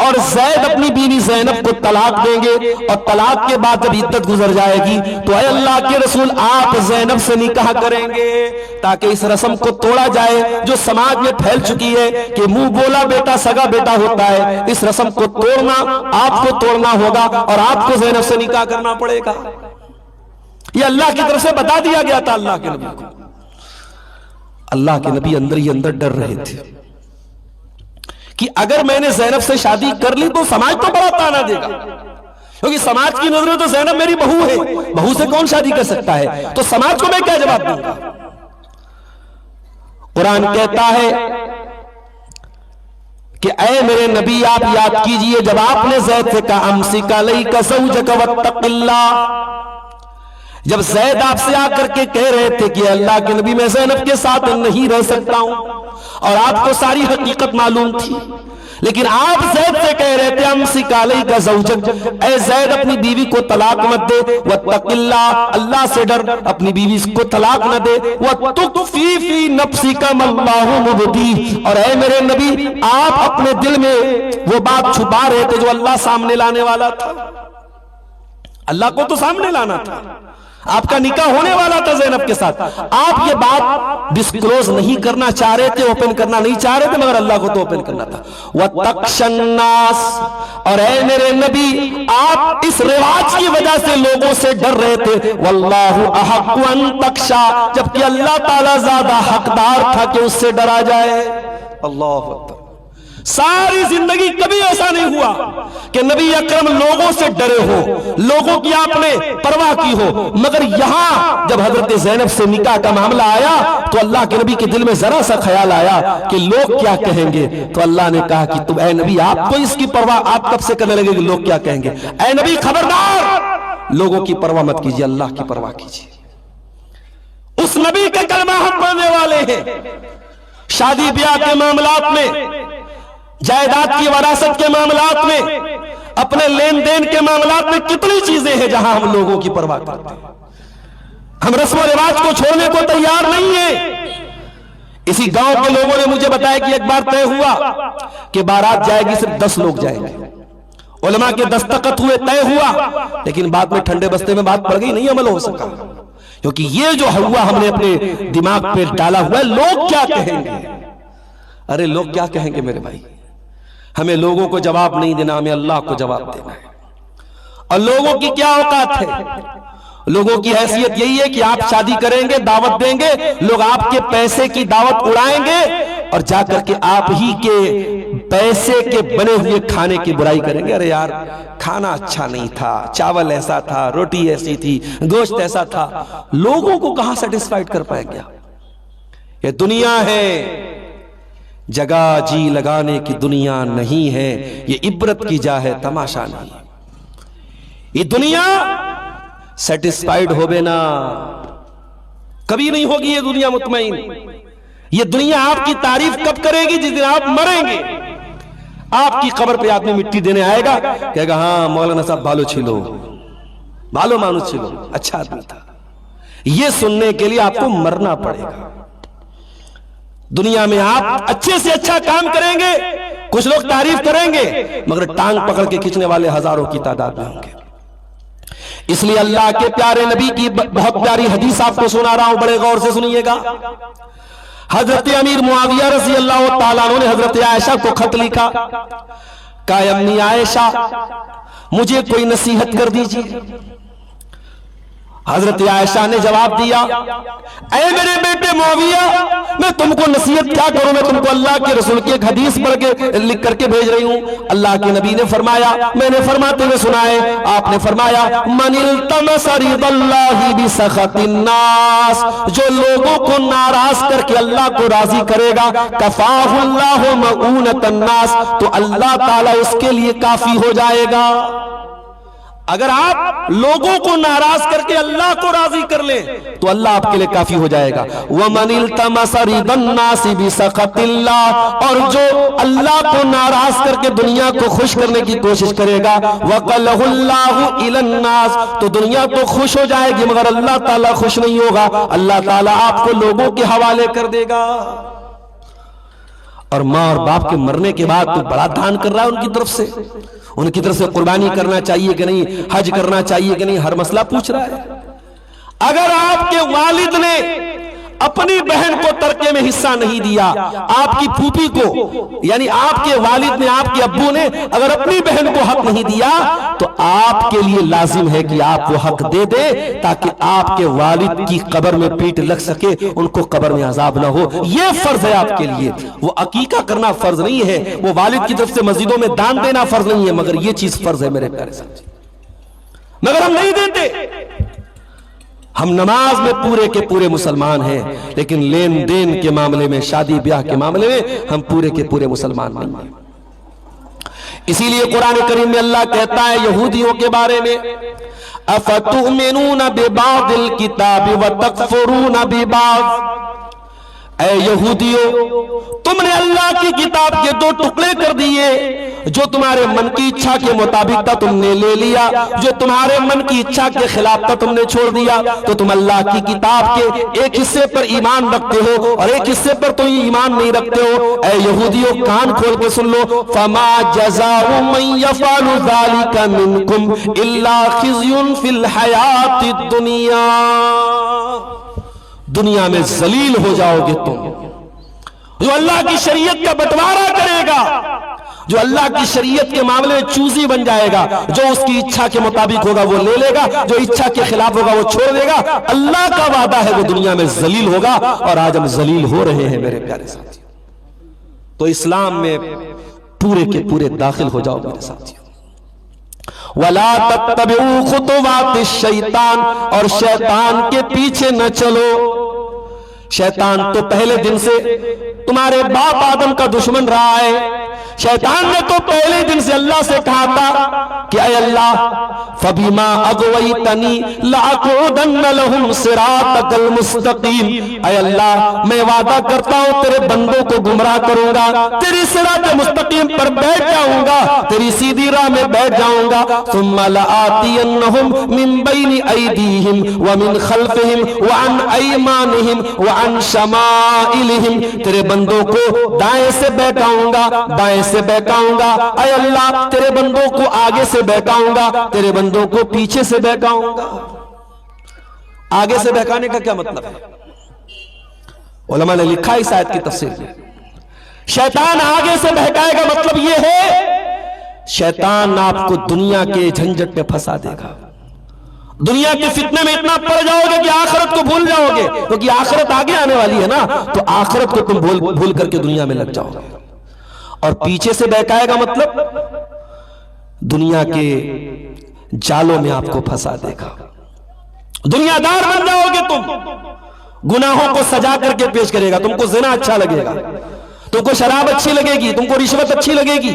اور زید اپنی بیوی زینب کو طلاق دیں گے، اور طلاق کے بعد جب عدت گزر جائے گی تو اے اللہ کے رسول آپ زینب سے نکاح کریں گے، تاکہ اس رسم کو توڑا جائے جو سماج میں پھیل چکی ہے کہ منہ بولا بیٹا سگا بیٹا ہوتا ہے۔ اس رسم کو توڑنا آپ کو توڑنا ہوگا، اور آپ کو زینب سے نکاح کرنا پڑے گا۔ یہ اللہ کی طرف سے بتا دیا گیا تھا اللہ کے نبی کو۔ اللہ کے نبی اندر ہی اندر ڈر رہے تھے کہ اگر میں نے زینب سے شادی کر لی تو سماج تو بڑا تانا دے گا، کیونکہ سماج کی نظر میں تو زینب میری بہو ہے، بہو سے کون شادی کر سکتا ہے، تو سماج کو میں کیا جواب دوں گا۔ قرآن کہتا ہے کہ اے میرے نبی آپ یاد کیجئے جب آپ نے زید سے کہا امسک علیک زوجک واتق اللہ، جب زید آپ سے آ کر کے کہہ رہے تھے کہ اللہ کے نبی میں زینب کے ساتھ نہیں رہ سکتا ہوں، اور آپ کو ساری حقیقت معلوم تھی، لیکن آپ زید سے کہہ رہے تھے امسک علیک زوجک، اے زید اپنی بیوی کو طلاق مت دے، واتق اللہ، اللہ سے ڈر، اپنی بیوی کو طلاق نہ دے، وتخفی فی نفسک ما اللہ مبدیہ، اور اے میرے نبی آپ اپنے دل میں وہ بات چھپا رہے تھے جو اللہ سامنے لانے والا تھا۔ اللہ کو تو سامنے لانا تھا، آپ کا نکاح ہونے والا تھا زینب کے ساتھ، آپ یہ بات ڈسکلوز نہیں کرنا چاہ رہے تھے، اوپن کرنا نہیں چاہ رہے تھے، مگر اللہ کو تو اوپن کرنا تھا۔ وَتَخْشَى النَّاسَ، اور اے میرے نبی آپ اس رواج کی وجہ سے لوگوں سے ڈر رہے تھے، وَاللَّهُ أَحَقُّ أَن تَخْشَى، جبکہ اللہ تعالیٰ زیادہ حقدار تھا کہ اس سے ڈرا جائے۔ اللہ اکبر۔ ساری زندگی کبھی ایسا نہیں ہوا کہ نبی اکرم لوگوں سے ڈرے ہو، لوگوں کی آپ نے پرواہ کی ہو، مگر یہاں جب حضرت زینب سے نکاح کا معاملہ آیا تو اللہ کے نبی کے دل میں ذرا سا خیال آیا کہ لوگ کیا کہیں گے، تو اللہ نے کہا کہ تم اے نبی آپ کو اس کی پرواہ آپ کب سے کرنے لگے کہ لوگ کیا کہیں گے، اے نبی خبردار لوگوں کی پرواہ مت کیجیے، اللہ کی پرواہ کیجیے۔ اس نبی کے کلمہ حق پڑھنے والے ہیں، شادی بیاہ کے معاملات میں، جائیداد کی وراثت کے معاملات میں، اپنے لین دین کے معاملات میں کتنی چیزیں ہیں جہاں ہم لوگوں کی پرواہ کرتے ہیں۔ ہم رسم و رواج کو چھوڑنے کو تیار نہیں ہیں، اسی گاؤں کے لوگوں نے مجھے بتایا کہ ایک بار طے ہوا کہ بارات جائے گی، صرف 10 لوگ جائیں گے، علماء کے دستخط ہوئے، طے ہوا، لیکن بعد میں ٹھنڈے بستے میں بات پڑ گئی، نہیں عمل ہو سکا، کیونکہ یہ جو ہوا ہم نے اپنے دماغ پہ ڈالا ہوا ہے، لوگ کیا کہیں گے؟ ارے لوگ کیا کہیں گے میرے بھائی؟ ہمیں لوگوں کو جواب نہیں دینا، ہمیں اللہ کو جواب دینا ہے۔ اور لوگوں کی کیا اوقات ہے؟ لوگوں کی حیثیت یہی ہے کہ آپ شادی کریں گے، دعوت دیں گے، لوگ آپ کے پیسے کی دعوت اڑائیں گے اور جا کر کے آپ ہی کے پیسے کے بنے ہوئے کھانے کی برائی کریں گے۔ ارے یار کھانا اچھا نہیں تھا، چاول ایسا تھا، روٹی ایسی تھی، گوشت ایسا تھا۔ لوگوں کو کہاں سیٹسفائیڈ کر پائیں گے؟ یہ دنیا ہے، جگہ جی لگانے کی دنیا نہیں ہے، یہ عبرت کی جا ہے، تماشا نہیں۔ یہ دنیا سیٹسفائیڈ ہوبے نا کبھی نہیں ہوگی، یہ دنیا مطمئن۔ یہ دنیا آپ کی تعریف کب کرے گی؟ جس دن آپ مریں گے۔ آپ کی قبر پہ آدمی مٹی دینے آئے گا، کہے گا ہاں مولانا صاحب بالو چھلو، بالو مانو چھلو، اچھا آدمی تھا۔ یہ سننے کے لیے آپ کو مرنا پڑے گا۔ دنیا میں آپ اچھے سے اچھا کام کریں گے، کچھ لوگ تعریف کریں گے، مگر ٹانگ پکڑ کے کھینچنے والے ہزاروں کی تعداد میں ہوں گے۔ اس لیے اللہ کے پیارے نبی کی بہت پیاری حدیث آپ کو سنا رہا ہوں، بڑے غور سے سنیے گا۔ حضرت امیر معاویہ رضی اللہ تعالیٰ عنہ نے حضرت عائشہ کو خط لکھا، کہا امی عائشہ مجھے کوئی نصیحت کر دیجیے۔ حضرت عائشہ نے جواب دیا، اے میرے بیٹے معاویہ، میں تم کو نصیحت کیا کروں، میں تم کو اللہ کے رسول کی ایک حدیث پڑھ کے لکھ کر کے بھیج رہی ہوں۔ اللہ کے نبی نے فرمایا، میں نے فرماتے ہوئے سنا ہے، آپ نے فرمایا من التمس رضا اللہ بسخط الناس، جو لوگوں کو ناراض کر کے اللہ کو راضی کرے گا، کفاہ اللہ مؤونۃ الناس، تو اللہ تعالیٰ اس کے لیے کافی ہو جائے گا۔ اگر آپ لوگوں کو ناراض کر کے اللہ کو راضی کر لیں تو اللہ آپ کے لیے کافی ہو جائے گا۔ وَمَنِ الْتَمَسَ رِضَى النَّاسِ بِسَخَطِ اللَّهِ، اور جو اللہ کو ناراض کر کے دنیا کو خوش کرنے کی کوشش کرے گا، وَقَلَهُ اللَّهُ إِلَى النَّاسِ، تو دنیا تو خوش ہو جائے گی مگر اللہ تعالیٰ خوش نہیں ہوگا، اللہ تعالیٰ آپ کو لوگوں کے حوالے کر دے گا۔ اور ماں اور باپ کے مرنے کے بعد تو بڑا دان کر رہا ہے ان کی طرف سے، ان کی طرف سے قربانی کرنا چاہیے کہ نہیں، حج کرنا چاہیے کہ نہیں، ہر مسئلہ پوچھ رہا ہے۔ اگر آپ کے والد نے اپنی بہن کو ترکے میں حصہ نہیں دیا، آپ کی پھوپھی کو، یعنی آپ کے والد نے، آپ کے ابو نے اگر اپنی بہن کو حق نہیں دیا تو آپ کے لیے لازم ہے کہ آپ وہ حق دے دیں تاکہ آپ کے والد کی قبر میں پیٹ لگ سکے، ان کو قبر میں عذاب نہ ہو۔ یہ فرض ہے آپ کے لیے۔ وہ عقیقہ کرنا فرض نہیں ہے، وہ والد کی طرف سے مسجدوں میں دان دینا فرض نہیں ہے، مگر یہ چیز فرض ہے میرے پیارے ساتھی، مگر ہم نہیں دیتے۔ ہم نماز میں پورے کے پورے مسلمان ہیں، لیکن لین دین کے معاملے میں، شادی بیاہ کے معاملے میں ہم پورے کے پورے مسلمان نہیں ہیں۔ اسی لیے قرآن کریم میں اللہ کہتا ہے یہودیوں کے بارے میں، اَفَتُؤْمِنُونَ بِبَعْضِ الْكِتَابِ وَتَكْفُرُونَ بِبَعْضٍ، اے یہودیو تم نے اللہ کی کتاب کے 2 ٹکڑے کر دیے، جو تمہارے من کی اچھا کے مطابق تھا تم نے لے لیا، جو تمہارے من کی اچھا کے خلاف تھا تم نے چھوڑ دیا، تو تم اللہ کی کتاب کے ایک حصے پر ایمان رکھتے ہو اور ایک حصے پر تم ایمان نہیں رکھتے ہو۔ اے یہودیو کان کھول کے سن لو، فَمَا جَزَاءُ مَن يَفْعَلُ ذَلِكَ مِنكُمْ إِلَّا خِزْيٌ فِي الْحَيَاةِ الدُّنْيَا، دنیا میں ذلیل ہو جاؤ گے تم۔ جو اللہ کی شریعت کا بٹوارا کرے گا، جو اللہ کی شریعت کے معاملے میں چوزی بن جائے گا، جو اس کی اچھا کے مطابق ہوگا وہ لے لے گا، جو اچھا کے خلاف ہوگا وہ چھوڑ دے گا، اللہ کا وعدہ ہے وہ دنیا میں ذلیل ہوگا، اور آج ہم ذلیل ہو رہے ہیں میرے پیارے ساتھی۔ تو اسلام میں پورے کے پورے داخل ہو جاؤ میرے ساتھیوں۔ وَلَا تَتَّبِعُوا خُطُوَاتِ الشَّيْطَانِ، اور شیطان کے پیچھے نہ چلو۔ شیطان تو پہلے دن سے تمہارے باپ آدم کا دشمن رہا ہے، شیطان نے تو پہلے دن سے اللہ سے کہا تھا کہ اے اللہ فبما اغویتنی لاقعدن لهم صراطک المستقیم، اے اللہ میں وعدہ کرتا ہوں تیرے بندوں کو گمراہ کروں گا، تیری صراط مستقیم پر بیٹھ جاؤں گا، تیری سیدھی راہ میں بیٹھ جاؤں گا، ثم لآتینہم من بین ایدیہم ومن خلفہم وعن ایمانہم وعن شمائلہم، تیرے بندوں کو دائیں سے بہکاؤں گا، بائیں سے بہکاؤں گا، اے اللہ تیرے بندوں کو آگے سے بہکاؤں گا، تیرے بندوں کو پیچھے سے بہکاؤں گا۔ آگے سے بہکانے کا کیا مطلب ہے؟ علماء نے لکھا اس آیت کی تفسیر میں، شیطان آگے سے بہکائے گا مطلب یہ ہے شیطان آپ کو دنیا کے جھنجٹ میں پھنسا دے گا، دنیا کے فتنے میں اتنا پڑ جاؤ گے کہ آخرت کو بھول جاؤ گے، کیونکہ آخرت آگے آنے والی ہے نا، تو آخرت کو تم بھول کر کے دنیا میں لگ جاؤ گے۔ اور پیچھے سے بہکائے گا مطلب دنیا کے جالوں میں آپ کو پھنسا دے گا، دنیا دار بن جاؤ گے تم، گناہوں کو سجا کر کے پیش کرے گا، تم کو زنا اچھا لگے گا، تم کو شراب اچھی لگے گی، تم کو رشوت اچھی لگے گی،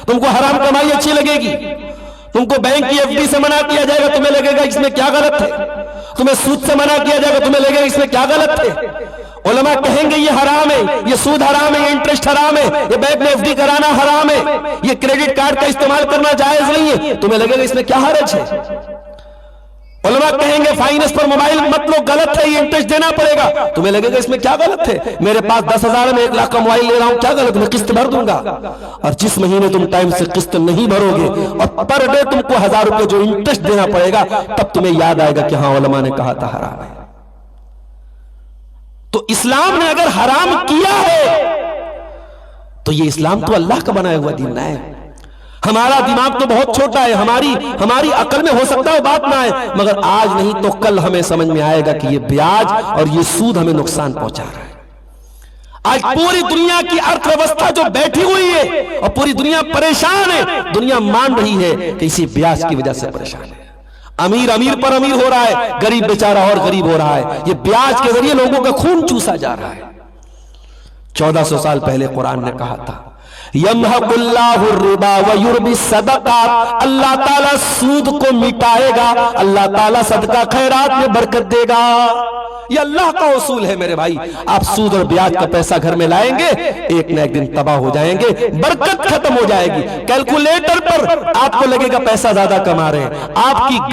تم کو حرام کمائی اچھی لگے گی، تم کو بینک کی ایف ڈی سے منع کیا جائے گا، تمہیں لگے گا اس میں کیا غلط ہے، تمہیں سود سے منع کیا جائے گا، تمہیں لگے گا اس میں کیا غلط ہے۔ علماء کہیں گے یہ حرام ہے، یہ سود حرام ہے، یہ انٹرسٹ حرام ہے، یہ بینک میں ایف ڈی کرانا حرام ہے، یہ کریڈٹ کارڈ کا استعمال کرنا جائز نہیں ہے، تمہیں لگے گا اس میں کیا حرج ہے۔ علماء کہیں گے فائننس پر موبائل مت لو، غلط ہے، یہ انٹرسٹ دینا پڑے گا، تمہیں لگے گا اس میں کیا غلط ہے، میرے پاس 10,000 میں 1,00,000 کا موبائل لے رہا ہوں، کیا غلط، میں قسط بھر دوں گا۔ اور جس مہینے تم ٹائم سے قسط نہیں بھرو گے اور پر ڈے تم کو 1,000 روپے جو انٹرسٹ دینا پڑے گا، تب تمہیں یاد آئے گا کہ ہاں علماء نے کہا تھا حرام ہے۔ تو اسلام نے اگر حرام کیا ہے تو یہ اسلام تو اللہ کا بنایا ہوا دین ہے۔ ہمارا دماغ تو بہت چھوٹا ہے، ہماری عقل میں ہو سکتا ہے بات نہ ہے، مگر آج نہیں تو کل ہمیں سمجھ میں آئے گا کہ یہ بیاج اور یہ سود ہمیں نقصان پہنچا رہا ہے۔ آج پوری دنیا کی ارتھ ویوستھا جو بیٹھی ہوئی ہے اور پوری دنیا پریشان ہے، دنیا مان رہی ہے کہ اسی بیاج کی وجہ سے پریشان ہے۔ امیر پر امیر ہو رہا ہے، غریب بیچارہ اور غریب ہو رہا ہے، یہ بیاج کے ذریعے لوگوں کا خون چوسا جا رہا ہے۔ 1400 سال پہلے قرآن نے کہا تھا یمحق اللہ الربا ویربی الصدقات، اللہ تعالیٰ سود کو مٹائے گا، اللہ تعالیٰ صدقہ خیرات میں برکت دے گا۔ یہ اللہ کا اصول ہے میرے بھائی، آپ سود اور بیاج کا پیسہ گھر میں لائیں گے، ایک نہ ایک دن تباہ ہو جائیں گے، برکت ختم ہو جائے گی۔ کیلکولیٹر پر آپ کو لگے گا پیسہ زیادہ کما رہے ہیں، آپ کی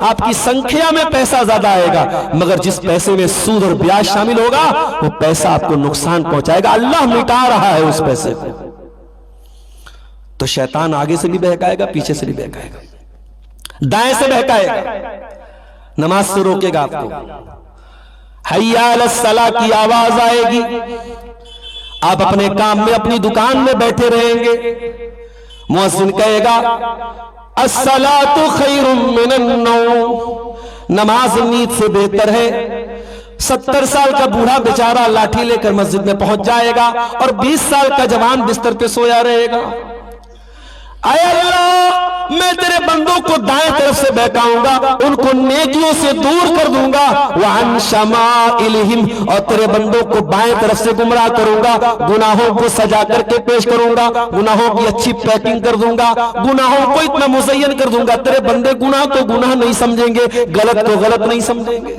آپ کی سنکھیا میں پیسہ زیادہ آئے گا، مگر جس پیسے میں سود اور بیاج شامل ہوگا وہ پیسہ آپ کو نقصان پہنچائے گا۔ اللہ مٹا رہا ہے اس پیسے کو۔ تو شیطان آگے سے بھی بہکائے گا، پیچھے سے بھی بہکائے گا، دائیں سے بہکائے گا، نماز سے روکے گا آپ کو، حی علی الصلاۃ کی آواز آئے گی، آپ اپنے کام میں اپنی دکان میں بیٹھے رہیں گے، مؤذن کہے گا الصلاۃ خیر من النوم، نماز نیند سے بہتر ہے۔ 70 سال کا بوڑھا بیچارہ لاٹھی لے کر مسجد میں پہنچ جائے گا اور 20 سال کا جوان بستر پہ سویا رہے گا۔ اے اللہ میں تیرے بندوں کو دائیں طرف سے بہکاؤں گا، ان کو نیکیوں سے دور کر دوں گا، وعن شمائلہم، اور تیرے بندوں کو بائیں طرف سے گمراہ کروں گا، گناہوں کو سجا کر کے پیش کروں گا، گناہوں کی اچھی پیکنگ کر دوں گا، گناہوں کو اتنا مزین کر دوں گا، تیرے بندے گناہ کو گناہ نہیں سمجھیں گے، غلط کو غلط نہیں سمجھیں گے۔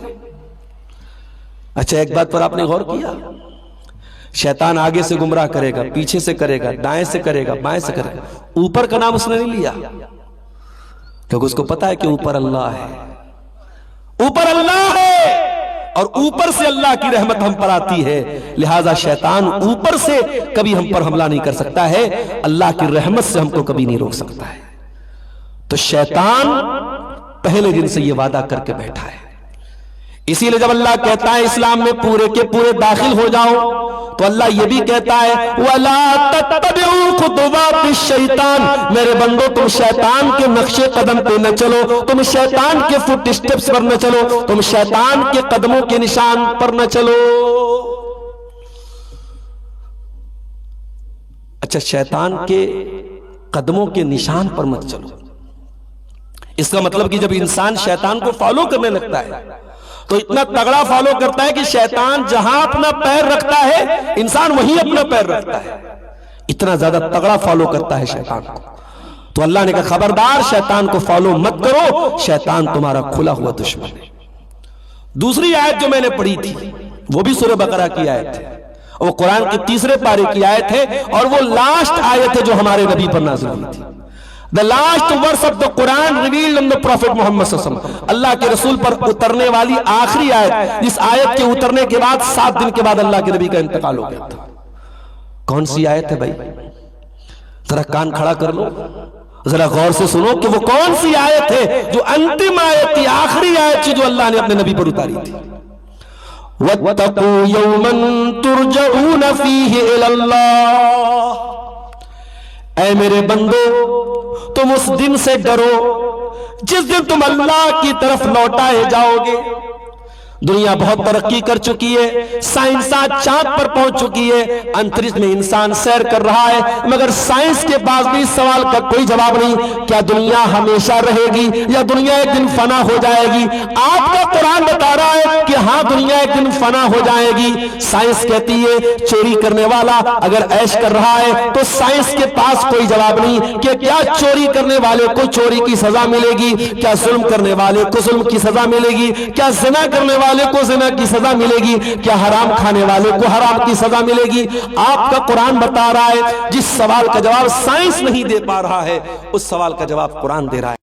اچھا ایک بات پر آپ نے غور کیا، شیطان آگے سے گمراہ کرے گا، پیچھے سے کرے گا، دائیں سے کرے گا، بائیں سے کرے گا، اوپر کا نام اس نے نہیں لیا کیونکہ اس کو پتا ہے کہ اوپر اللہ ہے، اوپر اللہ ہے اور اوپر سے اللہ کی رحمت ہم پر آتی ہے، لہذا شیطان اوپر سے کبھی ہم پر حملہ نہیں کر سکتا ہے، اللہ کی رحمت سے ہم کو کبھی نہیں روک سکتا ہے۔ تو شیطان پہلے دن سے یہ وعدہ کر کے بیٹھا ہے، اسی لئے جب اللہ کہتا ہے اسلام میں پورے کے پورے داخل ہو جاؤ تو اللہ یہ بھی کہتا ہے وَلَا تَتَّبِعُوا خُطُوَاتِ الشَّيْطَانِ، میرے بندو تم شیطان کے نقش قدم پہ نہ چلو، تم شیطان کے فٹ اسٹیپس پر نہ چلو، تم شیطان کے قدموں کے نشان پر نہ چلو۔ اچھا شیطان کے قدموں کے نشان پر مت چلو، اس کا مطلب کہ جب انسان شیطان کو فالو کرنے لگتا ہے تو اتنا تگڑا فالو کرتا ہے کہ شیطان جہاں اپنا پیر رکھتا ہے انسان وہیں اپنا پیر رکھتا ہے۔ اتنا زیادہ تگڑا فالو کرتا ہے شیطان کو. تو اللہ نے کہا خبردار شیطان کو فالو مت کرو، شیطان تمہارا کھلا ہوا دشمن ہے. دوسری آیت جو میں نے پڑھی تھی وہ بھی سورہ بقرہ کی آیت ہے، وہ قرآن کے تیسرے پارے کی آیت ہے، اور وہ لاسٹ آیت ہے جو ہمارے نبی پر نازل ہوئی تھی. The last verse of the Quran revealed on the Prophet Muhammad صلی اللہ علیہ وسلم. اللہ کے رسول پر اترنے والی آخری آیت، اس آیت کے اترنے کے بعد 7 دن کے بعد اللہ کے نبی کا انتقال ہو گیا تھا. کون سی آیت ہے بھائی؟ ذرا کان کھڑا کر لو، ذرا غور سے سنو کہ وہ کون سی آیت ہے جو انتم آیت تھی، آخری آیت تھی جو اللہ نے اپنے نبی پر اتاری تھی. وَاتَّقُوا يَوْمًا تُرْجَعُونَ فِيهِ إِلَى اللَّهِ. اے میرے بندو تم اس دن سے ڈرو جس دن تم اللہ کی طرف لوٹائے جاؤ گے. دنیا بہت ترقی کر چکی ہے، سائنساں چاند پر پہنچ چکی ہے، انترکش میں انسان سیر کر رہا ہے، مگر سائنس کے پاس بھی اس سوال کا کوئی جواب نہیں کیا دنیا ہمیشہ رہے گی یا دنیا ایک دن فنا ہو جائے گی. آپ کا قرآن بتا رہا ہے کہ ہاں دنیا ایک دن فنا ہو جائے گی. سائنس کہتی ہے چوری کرنے والا اگر عیش کر رہا ہے تو سائنس کے پاس کوئی جواب نہیں کہ کیا چوری کرنے والے کو چوری کی سزا ملے گی، کیا ظلم کرنے والے کو ظلم کی سزا ملے گی، کیا زنا کرنے والے کو زنا کی سزا ملے گی، کیا حرام کھانے والے کو حرام کی سزا ملے گی. آپ کا قرآن بتا رہا ہے جس سوال کا جواب سائنس نہیں دے پا رہا ہے اس سوال کا جواب قرآن دے رہا ہے.